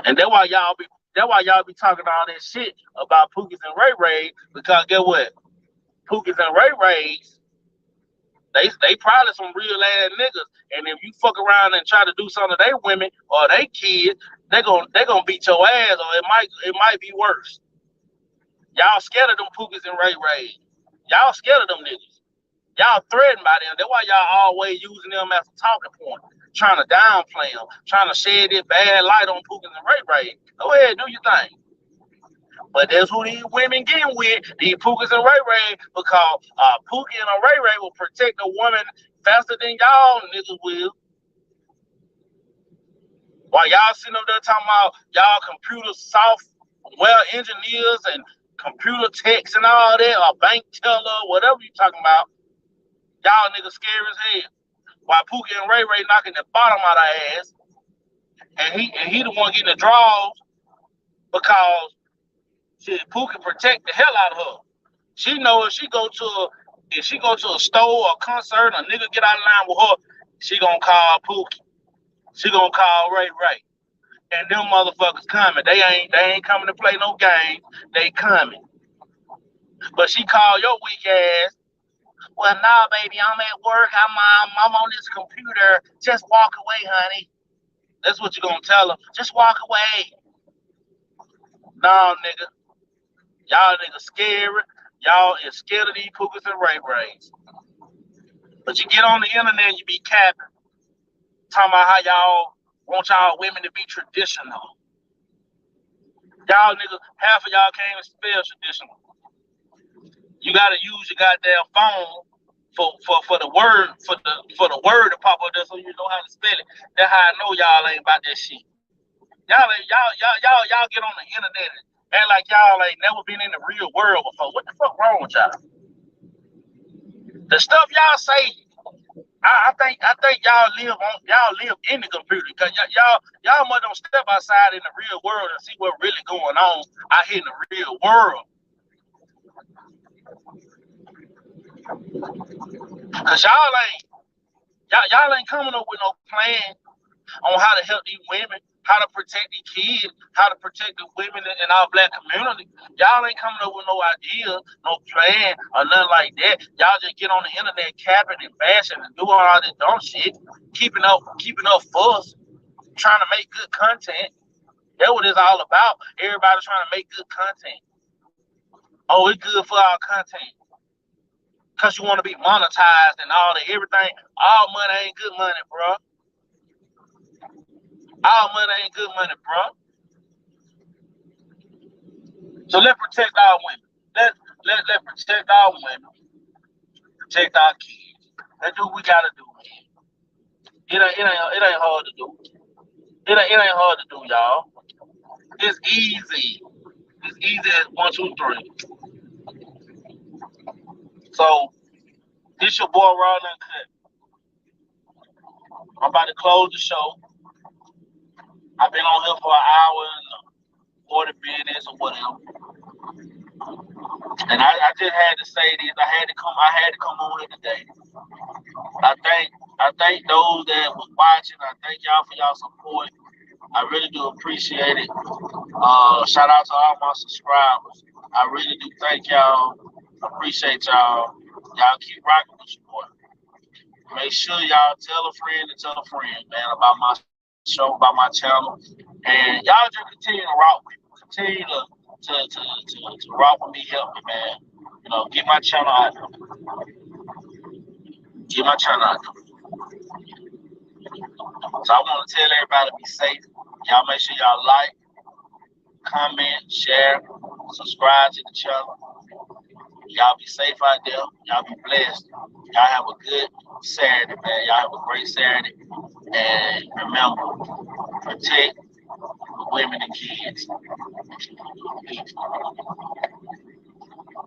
And that's why y'all be talking all that shit about Pookies and Ray Ray, because get what? Pookies and Ray Rays, they probably some real ass niggas. And if you fuck around and try to do something to their women or they kids, they gonna beat your ass, or it might be worse. Y'all scared of them Pookies and Ray Rays. Y'all scared of them niggas. Y'all threatened by them. That's why y'all always using them as a talking point, trying to downplay them, trying to shed this bad light on Pookies and Ray Ray. Go ahead, do your thing. But that's who these women get with, these Pookies and Ray Ray, because Pookie and a Ray Ray will protect a woman faster than y'all niggas will. While y'all sitting up there talking about y'all computer software engineers and computer techs and all that, or bank teller, whatever you talking about, y'all niggas scary as hell. While Pookie and Ray Ray knocking the bottom out of her ass, and he the one getting the draws because Pookie protect the hell out of her. She know if she go to a store or a concert, a nigga get out of line with her, she gonna call Pookie. She gonna call Ray Ray. And them motherfuckers coming. They ain't coming to play no games. They coming. But she called your weak ass. Well, nah, baby, I'm at work. I'm on this computer. Just walk away, honey. That's what you gonna tell her. Just walk away. Nah, nigga. Y'all niggas scary. Y'all is scared of these Pookies and Ray Rays. But you get on the internet and you be capping. Talking about how y'all want y'all women to be traditional. Y'all niggas, half of y'all can't even spell traditional. You gotta use your goddamn phone for the word to pop up there so you know how to spell it. That's how I know y'all ain't about that shit. Y'all get on the internet and act like y'all ain't never been in the real world before. What the fuck wrong with y'all? The stuff y'all say, I think y'all live in the computer, because y'all must don't step outside in the real world and see what's really going on out here in the real world. Cause y'all ain't coming up with no plan on how to help these women, how to protect these kids, how to protect the women in our black community. Y'all ain't coming up with no idea, no plan, or nothing like that. Y'all just get on the internet capping and bashing and doing all this dumb shit, keeping up fuss, trying to make good content. That's what it's all about. Everybody's trying to make good content. Oh, it's good for our content. Because you want to be monetized and all that, everything. All money ain't good money, bro. All money ain't good money, bro. So let's protect our women. Let's protect our women. Protect our kids. Let's do what we gotta do, man. It ain't hard to do. It ain't hard to do, y'all. It's easy. It's easy as 1, 2, 3. So this your boy Raw Uncut. I'm about to close the show. I've been on here for an hour and 40 minutes or whatever. And I just had to say this. I had to come on here today. I thank those that was watching. I thank y'all for y'all support. I really do appreciate it. Shout out to all my subscribers. I really do thank y'all. Appreciate y'all. Y'all keep rocking with your boy. Make sure y'all tell a friend, man, about my show, about my channel. And y'all just continue to rock with me. Continue to rock with me, help me, man. You know, get my channel out there. Get my channel out there. So I want to tell everybody to be safe. Y'all make sure y'all like, comment, share, subscribe to the channel. Y'all be safe out there. Y'all be blessed. Y'all have a good Saturday, man. Y'all have a great Saturday. And remember, protect the women and kids. Peace.